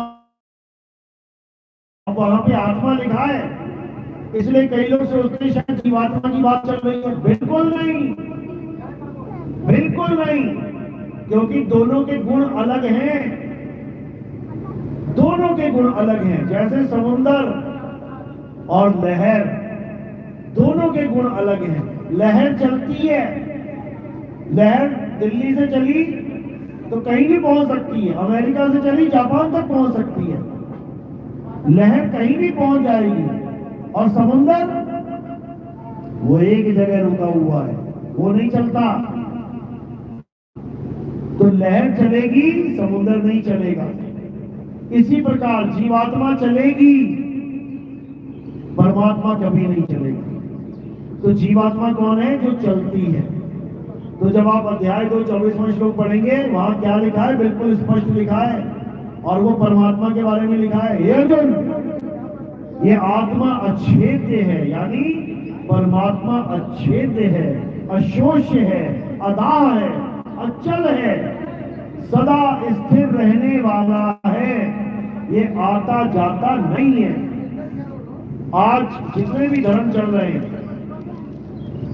वहां पे आत्मा लिखा है, इसलिए कई लोग सोचते हैं शायद जीवात्मा की बात चल रही है। बिल्कुल नहीं, बिल्कुल नहीं, क्योंकि दोनों के गुण अलग हैं। दोनों के गुण अलग हैं। जैसे समुंदर और लहर, दोनों के गुण अलग हैं। लहर चलती है, लहर दिल्ली से चली तो कहीं भी पहुंच सकती है, अमेरिका से चली जापान तक पहुंच सकती है, लहर कहीं भी पहुंच जाएगी। और समुंदर वो एक जगह रुका हुआ है, वो नहीं चलता। तो लहर चलेगी, समुंदर नहीं चलेगा। इसी प्रकार जीवात्मा चलेगी, परमात्मा कभी नहीं चलेगी। तो जीवात्मा कौन है? जो चलती है। तो जब आप अध्याय 2 24वां श्लोक पढ़ेंगे, वहां क्या लिखा है? बिल्कुल स्पष्ट लिखा है, और वो परमात्मा के बारे में लिखा है। हे अर्जुन, ये आत्मा अछेद्य है, यानी परमात्मा अछेद्य है, अशोष्य है, अदा है, अचल है, सदा स्थिर रहने वाला है, ये आता जाता नहीं है। आज जितने भी धर्म चल रहे हैं,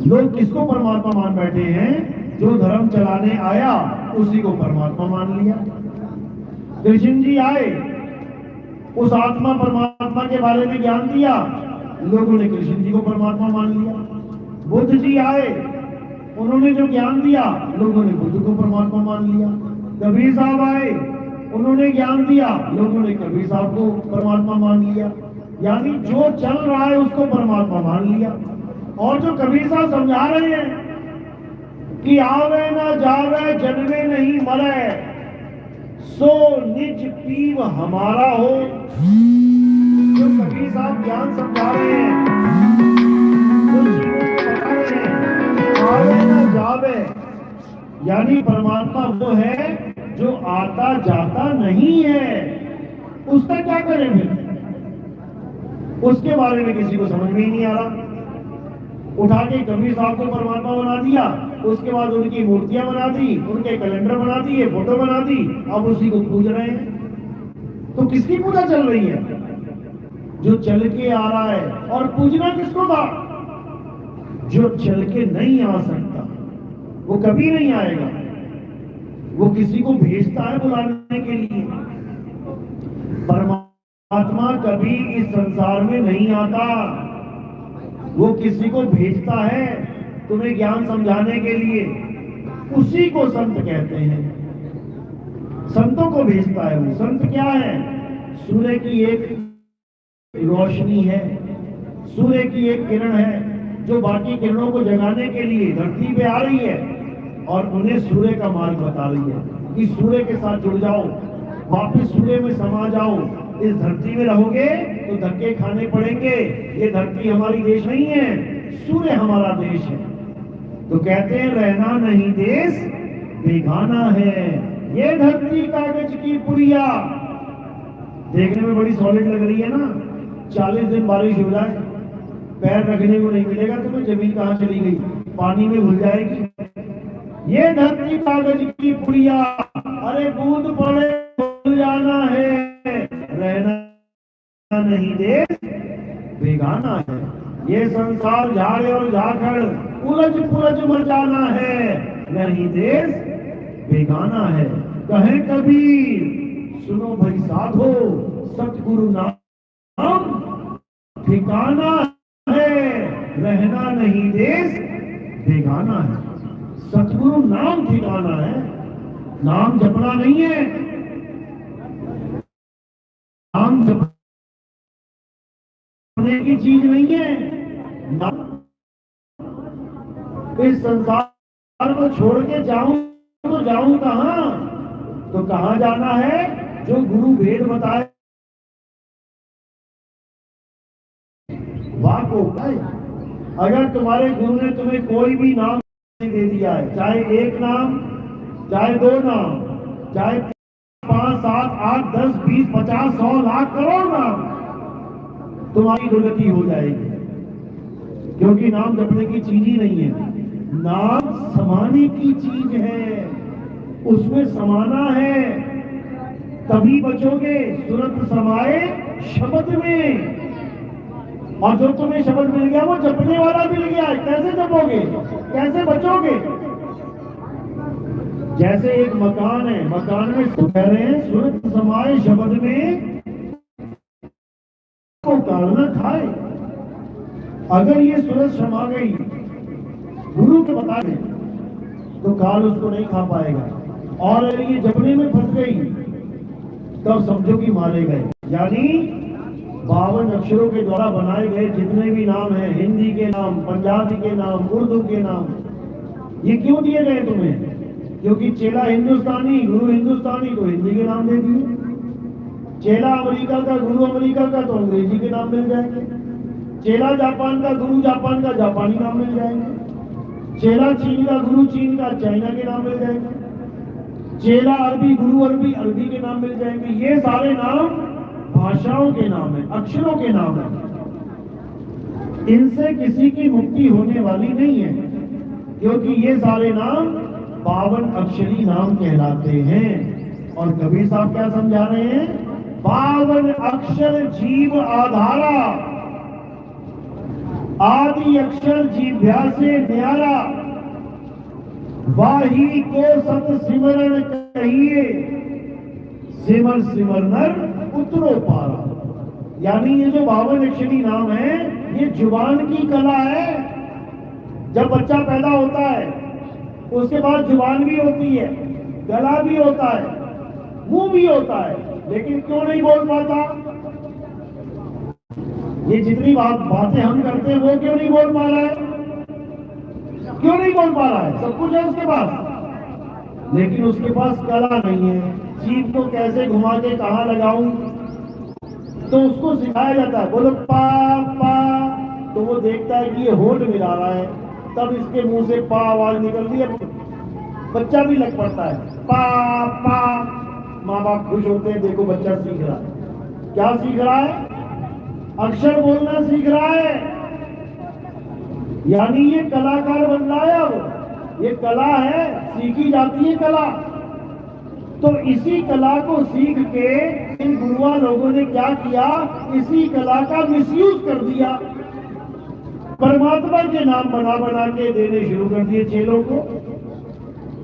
लोग किसको परमात्मा मान बैठे हैं? जो धर्म चलाने आया उसी को परमात्मा मान लिया। कृष्ण जी आए, उस आत्मा परमात्मा के बारे में ज्ञान दिया, लोगों ने कृष्ण जी को परमात्मा मान लिया। बुद्ध जी आए, उन्होंने जो ज्ञान दिया, लोगों ने बुद्ध को परमात्मा मान लिया। कबीर साहब आए, उन्होंने ज्ञान दिया, लोगों ने कबीर साहब को परमात्मा मान लिया। यानी जो चल रहा है उसको परमात्मा मान लिया। और जो कबीर साहब समझा रहे हैं कि आवे ना जावे जन्मे नहीं मरे, सो निज पीव हमारा हो। जो कबीर साहब ज्ञान समझा रहे हैं, जो जीवों को बता रहे हैं कि आवे ना जावे, यानी परमात्मा वो है जो आता जाता नहीं है, उसका क्या करें फिर? उसके बारे में किसी को समझ में ही नहीं आ रहा। उठा के कबीर साहब को परमात्मा बना दिया, उसके बाद उनकी मूर्तियां बना दी, उनके कैलेंडर बना दिए, फोटो बना दी, अब उसी को पूज रहे हैं। तो किसकी पूजा चल रही है? जो चल के आ रहा है। और पूजना किसको था? जो चल के नहीं आ सकता, वो कभी नहीं आएगा। वो किसी को भेजता है बुलाने के लिए। परमात्मा कभी इस संसार में नहीं आता, वो किसी को भेजता है तुम्हें ज्ञान समझाने के लिए। उसी को संत कहते हैं। संतों को भेजता है वो। संत क्या है? सूर्य की एक रोशनी है, सूर्य की एक किरण है जो बाकी किरणों को जगाने के लिए धरती पे आ रही है और उन्हें सूर्य का मार्ग बता रही है कि सूर्य के साथ जुड़ जाओ, वापस सूर्य में समा जाओ। इस धरती में रहोगे तो धक्के खाने पड़ेंगे। ये धरती हमारी देश नहीं है, सूर्य हमारा देश है। तो कहते हैं रहना नहीं देश बेगाना है, ये धरती कागज की पुड़िया। देखने में बड़ी सॉलिड लग रही है ना। 40 दिन बारिश हो जाए, पैर रखने को नहीं मिलेगा तुम्हें, जमीन कहां चली गई, पानी में घुल जाएगी। ये धरती कागज की पुड़िया, अरे बूंद पड़े भूल जाना है, रहना नहीं देश बेगाना है। ये संसार झाड़े और झाखड़ उलझ पुलझ मर जाना है, नहीं देश बेगाना है। कहे कबीर सुनो भाई साधो, सतगुरु नाम ठिकाना है, रहना नहीं देश बेगाना है। सतगुरु नाम ठिकाना है, नाम जपना नहीं है। नाम जपने की चीज नहीं है। इस संसार को छोड़ के जाऊं तो जाऊं कहां? तो कहां जाना है? जो गुरु भेद बताए वाह को। अगर तुम्हारे गुरु ने तुम्हें कोई भी नाम दे दिया है, चाहे एक नाम, चाहे 2 नाम, चाहे 5, 7, 8, 10, 20, 50, 100, लाख, करोड़ नाम, तुम्हारी दुर्गति हो जाएगी। क्योंकि नाम जपने की चीज ही नहीं है, नाम समाने की चीज है, उसमें समाना है, तभी बचोगे। सुरत समाए शब्द में, और जो तुम्हें शब्द मिल गया वो जपने वाला मिल गया। कैसे जपोगे, कैसे बचोगे? जैसे एक मकान है, मकान में कह रहे हैं सुरत समाए शब्द में तो काल न खाए। अगर ये सूरज समा गई गुरु के बता दें तो काल उसको नहीं खा पाएगा, और अगर ये जपने में फंस गई तब समझो कि मारे गए। यानी 52 अक्षरों के द्वारा बनाए गए जितने भी नाम हैं, हिंदी के नाम, पंजाबी के नाम, उर्दू के नाम, ये क्यों दिए गए तुम्हें? क्योंकि चेला हिंदुस्तानी, गुरु हिंदुस्तानी, तो हिंदी के नाम दे दिए। चेला अमेरिका का, गुरु अमेरिका का, तो अंग्रेजी के नाम मिल जाएंगे। चेला जापान का, गुरु जापान का, जापानी नाम मिल जाएंगे। चेला चीन का, गुरु चीन का, चाइना के नाम मिल जाएंगे। चेला अरबी, गुरु अरबी, अरबी के नाम मिल जाएंगे। ये सारे नाम भाषाओं के नाम है, अक्षरों के नाम है। इनसे किसी की मुक्ति होने वाली नहीं है, क्योंकि ये सारे नाम 52 अक्षरी नाम कहलाते हैं। और कबीर साहब क्या समझा रहे हैं? 52 अक्षर जीव आधारा, आदि अक्षर जीभ्या से न्यारा, वाही को सत सिमरण कहिए, सिमर सिमर नर उतरो पारा। यानी ये जो 52 अक्षरी नाम है, ये जुबान की कला है। जब बच्चा पैदा होता है उसके बाद जुबान भी होती है, गला भी होता है, मुंह भी होता है, लेकिन क्यों नहीं बोल पाता? ये जितनी बातें हम करते हैं वो क्यों नहीं बोल पा रहा है? क्यों नहीं बोल पा रहा है? सब कुछ है उसके पास, लेकिन उसके पास कला नहीं है। जीभ को कैसे घुमा के कहाँ लगाऊं, तो उसको सिखाया जाता है, बोलो पा पा, तो वो देखता है कि ये होठ मिला रहा है, तब इसके मुंह से पा आवाज निकलती है, बच्चा भी लग पड़ता है, पा पा। माँ बाप खुश होते हैं, देखो बच्चा सीख रहा है। क्या सीख रहा है? अक्षर बोलना सीख रहा है, यानी ये कलाकार बन रहा है। अब ये कला है, सीखी जाती है कला। तो इसी कला को सीख के इन गुरुआ लोगों ने क्या किया, इसी कला का मिसयूज कर दिया, परमात्मा के नाम बना बना के देने शुरू कर दिए चेलों को।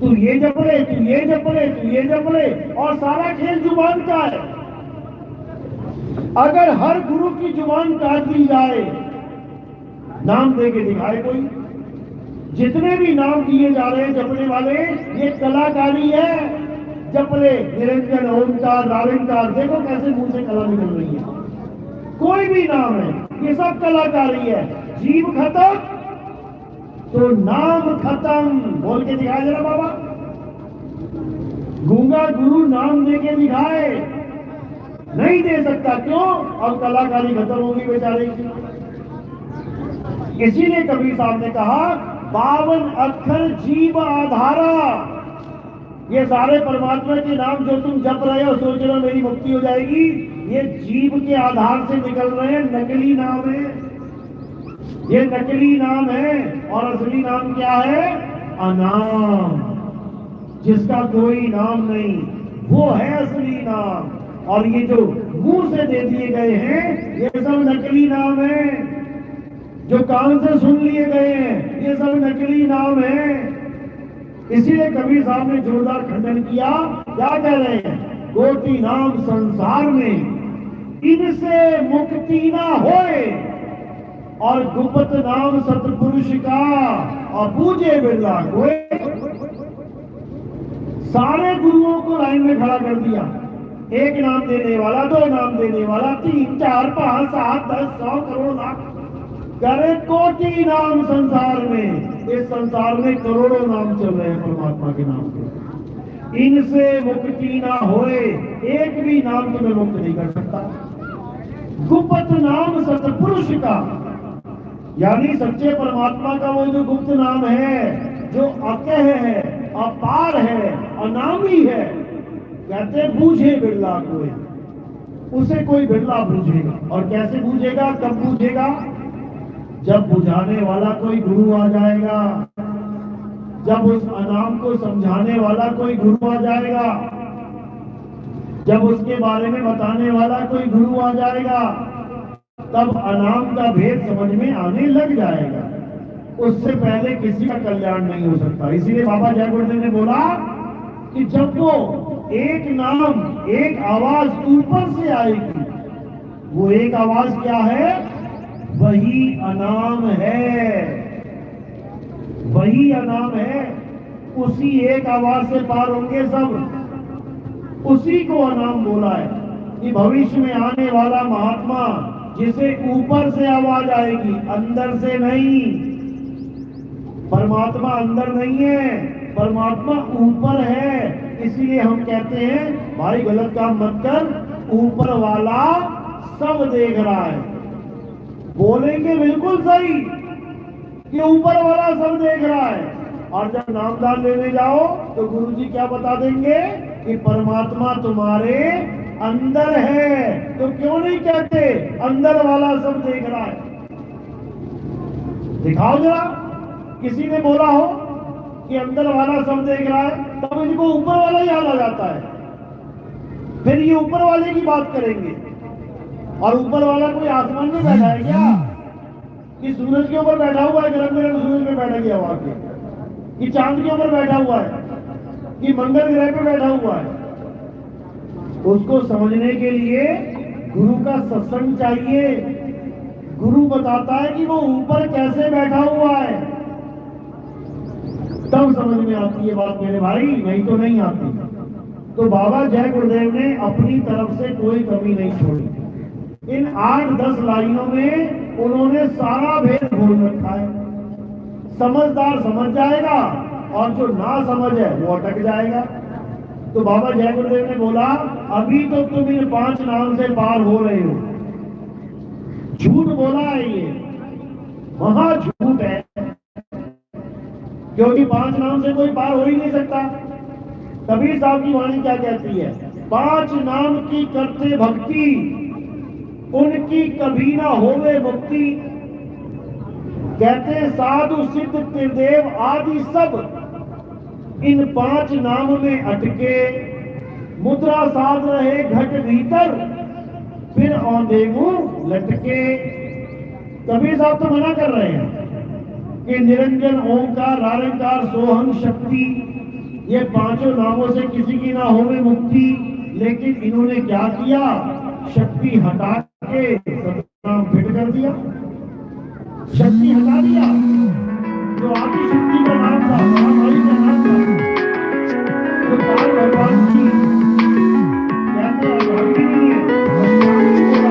तू ये जप ले, तू ये जप ले, तू ये जप ले, और सारा खेल जुबान का है। अगर हर गुरु की जुबान काट दी जाए, नाम दे के दिखाए कोई, जितने भी नाम दिए जा रहे हैं जपने वाले, ये कलाकारी है। जपले निरंजन ओंकार नारायणकार, देखो कैसे मुंह से कला निकल रही है। कोई भी नाम है, ये सब कलाकारी है। जीव खत्म तो नाम खत्म, बोल के दिखाए जरा बाबा। गूंगा गुरु नाम दे के दिखाए, नहीं दे सकता, क्यों? अब कलाकारी खत्म होगी बेचारे की। इसीलिए कबीर साहब ने कहा, 52 अक्षर जीव आधारा। ये सारे परमात्मा के नाम जो तुम जप रहे हो, सोच रहे हो मेरी मुक्ति हो जाएगी, ये जीव के आधार से निकल रहे हैं, नकली नाम है, ये नकली नाम है। और असली नाम क्या है? अनाम, जिसका कोई नाम नहीं, वो है असली नाम। और ये जो मुंह से दे दिए गए हैं, ये सब नकली नाम है। जो कान से सुन लिए गए हैं, ये सब नकली नाम है। इसीलिए कबीर साहब ने जोरदार खंडन किया। क्या कह रहे हैं? कोटि नाम संसार में, इनसे मुक्ति ना होए, और गुप्त नाम सतपुरुष का, और पूजे बिरला कोई। सारे गुरुओं को लाइन में खड़ा कर दिया, एक नाम देने वाला, दो नाम देने वाला, 3, 4, 5, 7, 10, 100 करोड़ लाख, करे कोटि नाम संसार में। इस संसार में करोड़ों नाम चल रहे हैं परमात्मा के नाम के, इनसे मुक्ति ना होए, एक भी नाम तुम्हें मुक्त नहीं कर सकता। गुप्त नाम सतपुरुष का, यानी सच्चे परमात्मा का वो जो गुप्त नाम है, जो अकह है, अपार है, अनामी है, कहते बूझे बिरला कोई, उसे कोई बिरला बूझेगा। और कैसे बूझेगा, कब बूझेगा? जब बुझाने वाला कोई गुरु आ जाएगा, जब उस अनाम को समझाने वाला कोई गुरु आ जाएगा, जब उसके बारे में बताने वाला कोई गुरु आ जाएगा, तब अनाम का भेद समझ में आने लग जाएगा। उससे पहले किसी का कल्याण नहीं हो सकता। इसीलिए बाबा जय गुरुदेव ने बोला कि जब वो एक नाम, एक आवाज ऊपर से आएगी, वो एक आवाज क्या है? वही अनाम है, वही अनाम है। उसी एक आवाज से पार होंगे सब। उसी को अनाम बोला है कि भविष्य में आने वाला महात्मा, जिसे ऊपर से आवाज आएगी, अंदर से नहीं। परमात्मा अंदर नहीं है, परमात्मा ऊपर है। इसीलिए हम कहते हैं, भाई गलत काम मत कर, ऊपर वाला सब देख रहा है। बोलेंगे बिल्कुल सही कि ऊपर वाला सब देख रहा है, और जब नामदान लेने जाओ तो गुरुजी क्या बता देंगे कि परमात्मा तुम्हारे अंदर है। तो क्यों नहीं कहते अंदर वाला सब देख रहा है? दिखाओ जरा, किसी ने बोला हो कि अंदर वाला सब देख रहा है, तब इनको ऊपर वाला याद आ जाता है। फिर ये ऊपर वाले की बात करेंगे। और ऊपर वाला कोई आसमान में बैठा है क्या? कि सूरज के ऊपर बैठा हुआ है, गरम गरम सूरज में बैठा गया हुआ के, कि चांद के ऊपर बैठा हुआ है, कि मंगल ग्रह पे बैठा हुआ है? उसको समझने के लिए गुरु का सत्संग चाहिए। गुरु बताता है कि वो ऊपर कैसे बैठा हुआ है, तब समझ में आती है बात मेरे भाई, नहीं तो नहीं आती। तो बाबा जय गुरुदेव ने अपनी तरफ से कोई कमी नहीं छोड़ी। इन 8-10 लाइनों में उन्होंने सारा भेद खोल रखा है, समझदार समझ जाएगा और जो ना समझ है वो अटक जाएगा। तो बाबा जय गुरुदेव ने बोला, अभी तो तुम इन 5 नाम से पार हो रहे हो। झूठ बोला है ये, महा झूठ है, क्योंकि 5 नाम से कोई पार हो ही नहीं सकता। कबीर साहब की वाणी क्या कहती है, 5 नाम की करते भक्ति, उनकी कभी ना होवे मुक्ति। कहते साधु सिद्ध त्रिदेव आदि सब इन 5 नाम में अटके, मुद्रा साध रहे घट भीतर, फिर औंधे मुंह लटके। कबीर साहब तो मना कर रहे हैं कि निरंजन ओंकार निरंकार सोहम शक्ति, ये 5 नामों से किसी की ना होवे मुक्ति। लेकिन इन्होंने क्या किया, शक्ति हटा के सतनाम फिट कर दिया, शक्ति हटा दिया। जो आदि शक्ति का नाम था, महामारी का नाम था, जो काल भगवान की कहते हैं भागी नहीं है, उसका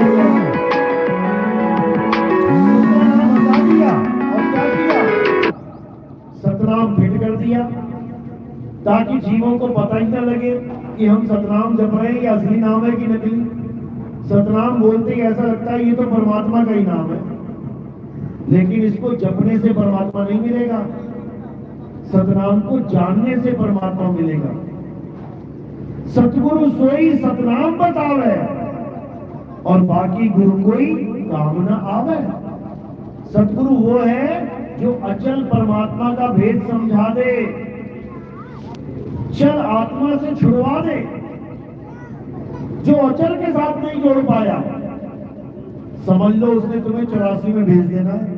नाम हटा दिया और क्या किया, सतनाम फिट कर दिया, ताकि जीवों को पता ही न लगे कि हम सतनाम जप रहे हैं या असली नाम है कि नकली। सतनाम बोलते ही ऐसा लगता है ये तो परमात्मा का ही नाम है, लेकिन इसको जपने से परमात्मा नहीं मिलेगा, सतनाम को जानने से परमात्मा मिलेगा। सतगुरु सोई सतनाम बतावे और बाकी गुरु कोई काम न आवे। सतगुरु वो है जो अचल परमात्मा का भेद समझा दे, चल आत्मा से छुड़वा दे। जो अचल के साथ नहीं जोड़ पाया, समझ लो उसने तुम्हें 84 में भेज देना है,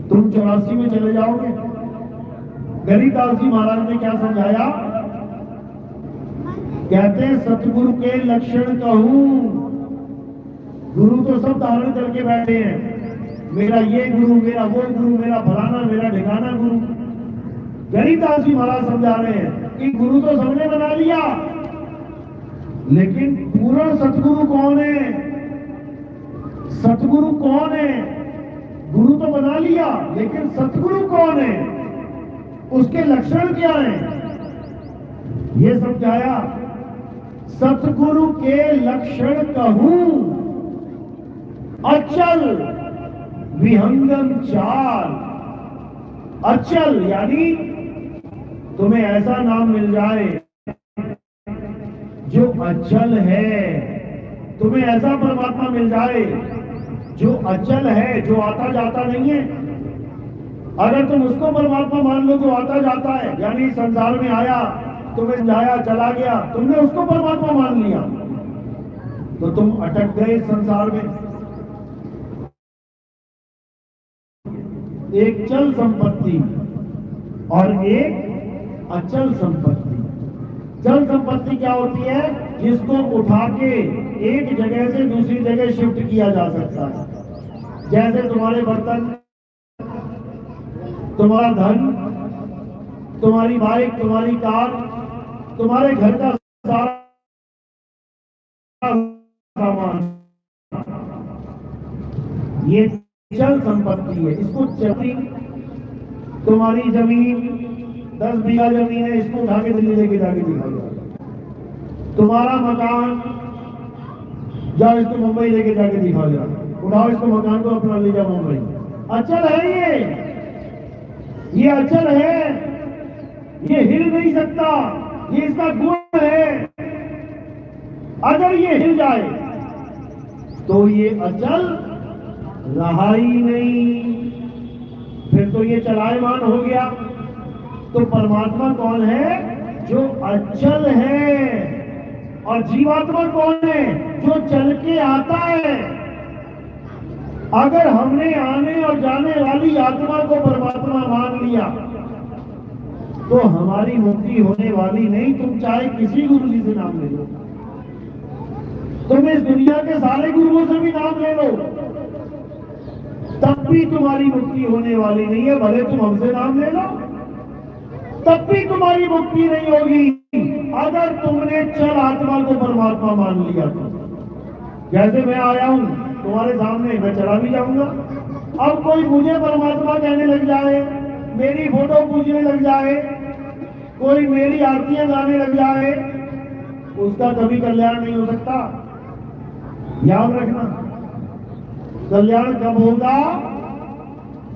तुम 84 में चले जाओगे। गरीबदास जी महाराज ने क्या समझाया, कहते हैं सतगुरु के लक्षण कहूं। गुरु तो सब धारण करके बैठे हैं, मेरा ये गुरु, मेरा वो गुरु, मेरा फलाना, मेरा ठिकाना गुरु। गरीबदास जी महाराज समझा रहे हैं कि गुरु तो सबने बना लिया, लेकिन पूर्ण सतगुरु कौन है? सतगुरु कौन है? गुरु तो बना लिया, लेकिन सतगुरु कौन है, उसके लक्षण क्या हैं, ये समझाया। सतगुरु के लक्षण कहूं, अचल विहंगम चाल। अचल यानी तुम्हें ऐसा नाम मिल जाए जो अचल है, तुम्हें ऐसा परमात्मा मिल जाए जो अचल है, जो आता जाता नहीं है। अगर तुम उसको परमात्मा मान लो जो आता जाता है, यानी संसार में आया, तुम्हें समझाया, चला गया, तुमने उसको परमात्मा मान लिया, तो तुम अटक गए संसार में। एक चल संपत्ति और एक अचल संपत्ति। चल संपत्ति क्या होती है? जिसको उठा के एक जगह से दूसरी जगह शिफ्ट किया जा सकता है। जैसे तुम्हारे बर्तन, तुम्हारा धन, तुम्हारी बाइक, तुम्हारी कार, तुम्हारे घर का सारा सामान, ये चल संपत्ति है। इसको चली, तुम्हारी जमीन 10 बीघा जमीन है, इसको उठा के दिल्ली लेके जाके दिखाओ। तुम्हारा मकान, जाओ इसको मुंबई लेके जाके दिखाओ, जाओ उठाओ इसको मकान को अपना ले जाओ मुंबई। अचल है ये अचल है, ये हिल नहीं सकता, ये इसका गुण है। अगर ये हिल जाए तो ये अचल रहा ही नहीं, फिर तो ये चलायमान हो गया। तो परमात्मा कौन है? जो अचल है। और जीवात्मा कौन है? जो चल के आता है। अगर हमने आने और जाने वाली आत्मा को परमात्मा मान लिया तो हमारी मुक्ति होने वाली नहीं। तुम चाहे किसी गुरु जी से नाम ले लो, तुम इस दुनिया के सारे गुरुओं से भी नाम ले लो, तब भी तुम्हारी मुक्ति होने वाली नहीं है। भले तुम हमसे नाम ले लो, तब भी तुम्हारी मुक्ति नहीं होगी अगर तुमने चल आत्मा को परमात्मा मान लिया तो। जैसे मैं आया हूं तुम्हारे सामने, मैं चला भी जाऊंगा। अब कोई मुझे परमात्मा कहने लग जाए मेरी फोटो पूजने लग जाए, कोई मेरी आरतियां गाने लग जाए, उसका कभी कल्याण नहीं हो सकता। याद रखना, कल्याण कब होगा?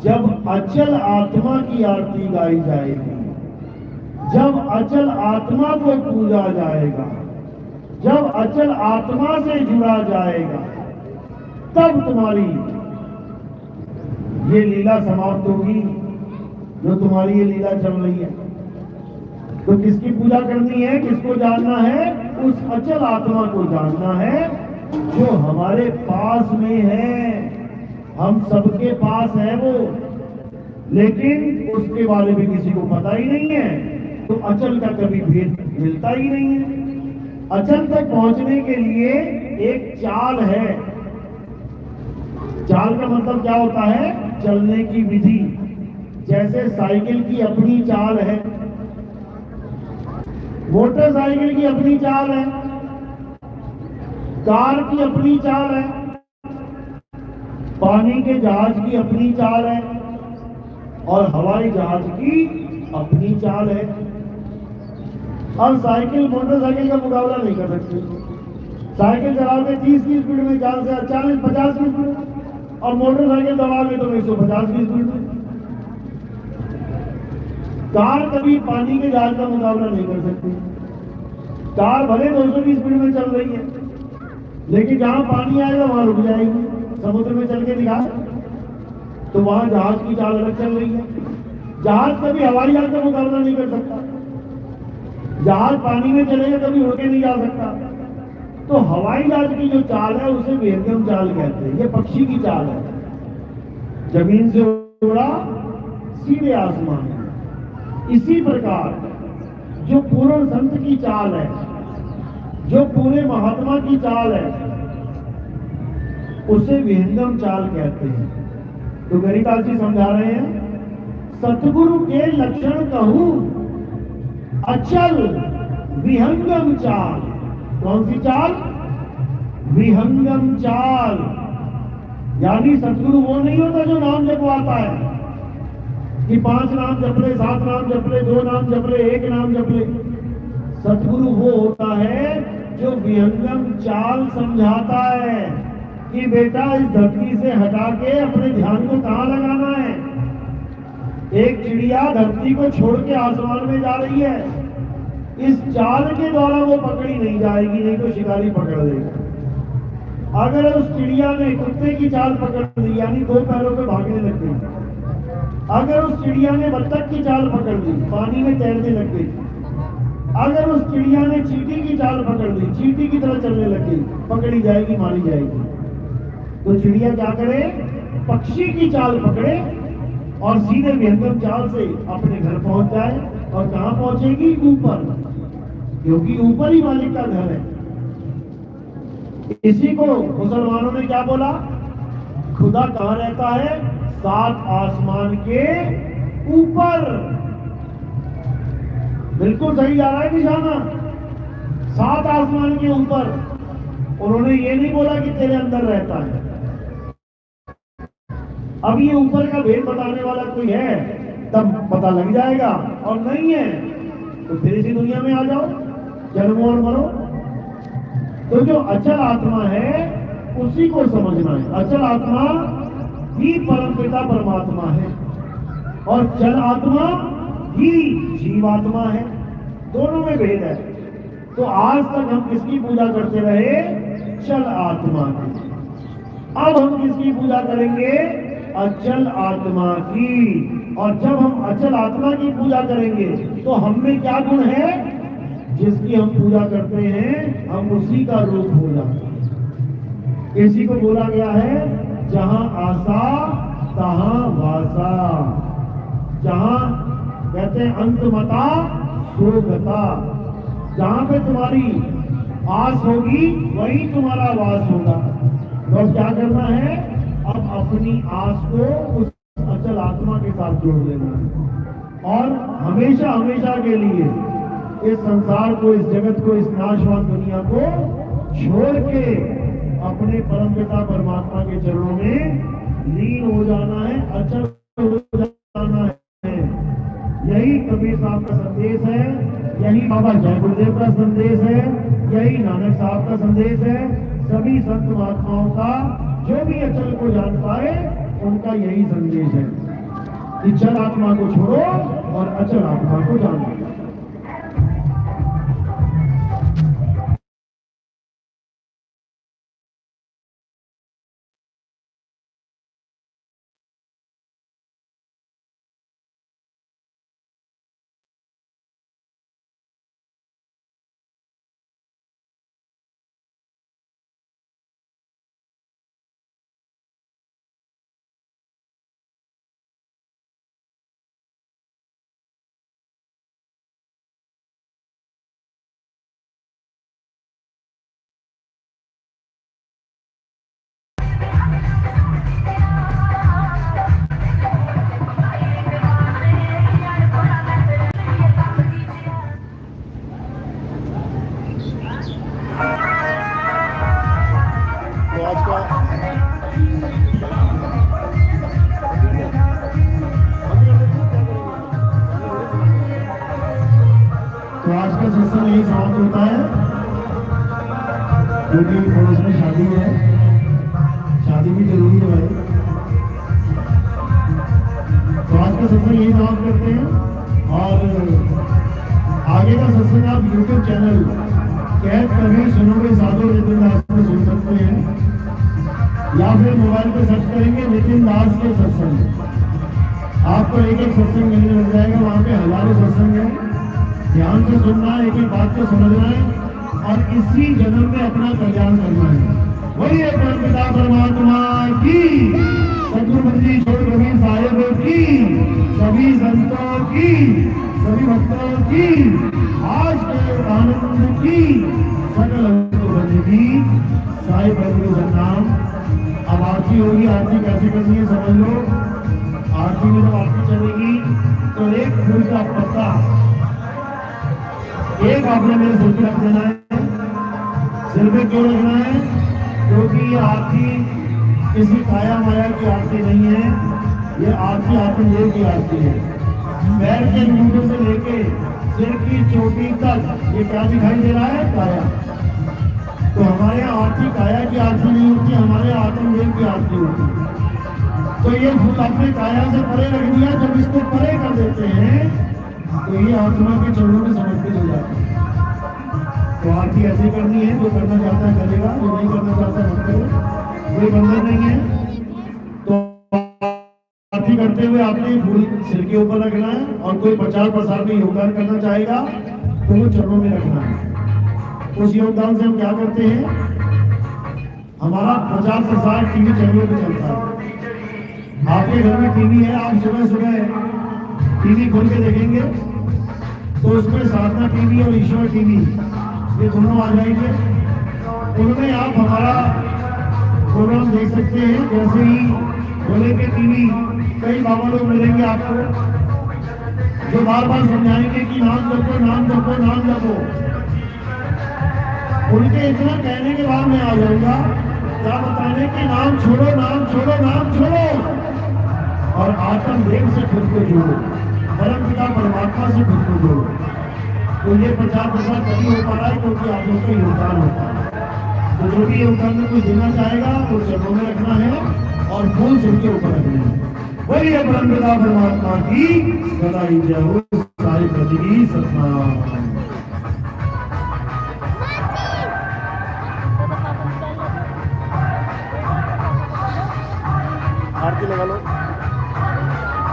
जब अचल आत्मा की आरती गाई जाएगी, जब अचल आत्मा को पूजा जाएगा, जब अचल आत्मा से जुड़ा जाएगा, तब तुम्हारी ये लीला समाप्त होगी जो तुम्हारी ये लीला चल रही है। तो किसकी पूजा करनी है, किसको जानना है? उस अचल आत्मा को जानना है जो हमारे पास में है, हम सबके पास है वो, लेकिन उसके बारे में किसी को पता ही नहीं है। तो अचल का कभी भेद मिलता ही नहीं है। अचल तक पहुंचने के लिए एक चाल है। चाल का मतलब क्या होता है? चलने की विधि। जैसे साइकिल की अपनी चाल है, मोटरसाइकिल की अपनी चाल है, कार की अपनी चाल है, पानी के जहाज की अपनी चाल है, और हवाई जहाज की अपनी चाल है। अब साइकिल मोटरसाइकिल का मुकाबला नहीं कर सकते। साइकिल चलाते 30 की स्पीड में, 40-50 की स्पीड में, और मोटरसाइकिल दबाओगे तो 150 की स्पीड में। कार कभी पानी के जहाज का मुकाबला नहीं कर सकती। कार भले 200 की स्पीड में चल रही है, लेकिन जहां पानी आएगा वहां रुक जाएगी। समुद्र में चल के दिखा तो वहां जहाज की चाल अलग चल रही है। जहाज कभी हवाई जहाज का मुकाबला नहीं कर सकता। जहाज पानी में चलेगा, कभी उड़ के नहीं जा सकता। तो हवाई जहाज की जो चाल है उसे विहंगम चाल कहते हैं। ये पक्षी की चाल है, जमीन से उड़ा सीधे आसमान में। इसी प्रकार जो पूर्ण संत की चाल है, जो पूरे महात्मा की चाल है, उसे विहंगम चाल कहते हैं। तो गरीबाल जी समझा रहे हैं, सतगुरु के लक्षण कहूं अचल विहंगम चाल। कौन सी चाल? विहंगम चाल। यानी सतगुरु वो नहीं होता जो नाम जपवाता है कि 5 नाम जप ले, 7 नाम जप ले, 2 नाम जप ले, 1 नाम जप ले। सतगुरु वो होता है जो विहंगम चाल समझाता है कि बेटा इस धरती से हटा के अपने ध्यान को कहां लगाना है। एक चिड़िया धरती को छोड़ के आसमान में जा रही है, इस चाल के द्वारा वो पकड़ी नहीं जाएगी, नहीं तो शिकारी पकड़ लेगा। अगर उस चिड़िया ने कुत्ते की चाल पकड़ ली, यानी 2 पैरों पे भागने लग गई। अगर उस चिड़िया ने बत्तख की चाल पकड़ ली, पानी में तैरने लग गई। अगर उस चिड़िया ने चींटी की चाल पकड़ ली, चींटी की तरह चलने लग गई, पकड़ी जाएगी, मारी जाएगी। तो चिड़िया क्या करे? पक्षी की चाल पकड़े और सीधे विहंगम चाल से अपने घर पहुंच जाए। और कहां पहुंचेगी? ऊपर, क्योंकि ऊपर ही मालिक का घर है। इसी को मुसलमानों ने क्या बोला? खुदा कहां रहता है? 7 आसमान के ऊपर। बिल्कुल सही जा रहा है निशाना, 7 आसमान के ऊपर। उन्होंने ये नहीं बोला कि तेरे अंदर रहता है। अब ये ऊपर का भेद बताने वाला कोई है तब पता लग जाएगा, और नहीं है तो फिर इसी दुनिया में आ जाओ, जन्मो और मरो। तो जो अचल आत्मा है उसी को समझना है। अचल आत्मा ही परमपिता परमात्मा है और चल आत्मा ही जीवात्मा है। दोनों में भेद है। तो आज तक हम किसकी पूजा करते रहे? चल आत्मा की। अब हम किसकी पूजा करेंगे? अचल आत्मा की। और जब हम अचल आत्मा की पूजा करेंगे तो हम में क्या गुण है? जिसकी हम पूजा करते हैं हम उसी का रूप हो जाते हैं। इसी को बोला गया है, जहां आशा तहां वासा। जहां कहते हैं अंतमता सोगता। जहां पे तुम्हारी आस होगी वही तुम्हारा वास होगा। तो क्या करना है? अब अपनी आस को उस अचल आत्मा के साथ जोड़ लेना है और हमेशा हमेशा के लिए इस संसार को, इस जगत को, इस नाशवान दुनिया को छोड़ के अपने परमपिता परमात्मा के चरणों में लीन हो जाना है, अचल हो जाना है। यही कबीर साहब का संदेश है, यही बाबा जय गुरुदेव का संदेश है, यही नानक साहब का संदेश है। सभी संत महात्माओं का जो भी अचल को जान पाए उनका यही संदेश है कि चल आत्मा को छोड़ो और अचल आत्मा को जानो। तो आज का सत्संग यही समाप्त होता है, क्योंकि पड़ोस में शादी है, शादी भी जरूरी है भाई। तो आज का सत्संग यही समाप्त करते हैं और आगे का सत्संग आप YouTube चैनल कैद कबीर सुनोगे साधु नितिन दास में सुन सकते हैं, या फिर मोबाइल पे सर्च करेंगे नितिन दास के सत्संग, आपको एक एक सत्संग मिलने लग जाएगा। वहाँ पे हजारों सत्संग है, ध्यान से सुनना है, एक एक बात को समझना है और इसी जन्म में अपना कल्याण करना है। वही है परमपिता परमात्मा की, सदगुरु बंदी छोड़ कबीर साहिब की, सभी संतों की, सभी भक्तों की, आज के आनंद की, सकल बंदगी साहिब का नाम। अब आरती होगी, आरती कैसे करनी है समझ लो। आरती में जब आरती चलेगी तो एक फूल का पत्ता एक आपने मेरे सिर पे रख देना है। सिर पे क्यों रखना है? क्योंकि ये आरती किसी काया माया की आरती नहीं है, ये आरती आत्मदेव की आरती है। पैर के अंगूठे से लेके सिर की चोटी तक ये क्या दिखाई दे रहा है? काया। तो हमारे यहाँ आरती काया की आरती नहीं होती, हमारे आत्मदेव की आरती होती है। तो ये फूल अपने काया से परे रख दिया, जब इसको परे कर देते हैं तो ये आत्मा के चरणों में समर्पित हो जाती है। तो आरती ऐसे करनी है, जो करना चाहता है करेगा, जो नहीं करना चाहता है मत करे, कोई बंधन नहीं है। तो आरती करते हुए आपने फूल सिर के ऊपर रखना है और कोई प्रचार प्रसार में योगदान करना चाहेगा तो वो चरणों में रखना है। उस योगदान से हम क्या करते हैं, हमारा प्रचार प्रसार टीवी चैनलों पर चलता है। आपके घर में टीवी है, आप सुबह सुबह टीवी खोल के देखेंगे तो उसमें साधना टीवी और ईश्वर टीवी ये दोनों आ जाएंगे। उनमें आप हमारा प्रोग्राम देख सकते हैं। जैसे ही बोलेंगे टीवी, कई बाबा लोग मिलेंगे आपको जो बार बार समझाएंगे कि नाम जपो, नाम जपो, नाम जपो। उनके इतना कहने के बाद मैं आ जाऊंगा क्या बताने कि नाम छोड़ो, नाम छोड़ो, नाम छोड़ो और आत्मदेव से खुद को जोड़ो, परमपिता परमात्मा से खुद को जोड़ो। तो ये प्रचार प्रसार तभी हो पा रहा है क्योंकि आप लोग का योगदान होता है। तो जो भी योगदान में कोई देना चाहेगा वो चरणों में रखना है और फूल सिर के ऊपर रखना है। वही है परमपिता परमात्मा की सदा ही जय हो, सारी पृथ्वी सतनाम। आरती लगा लो।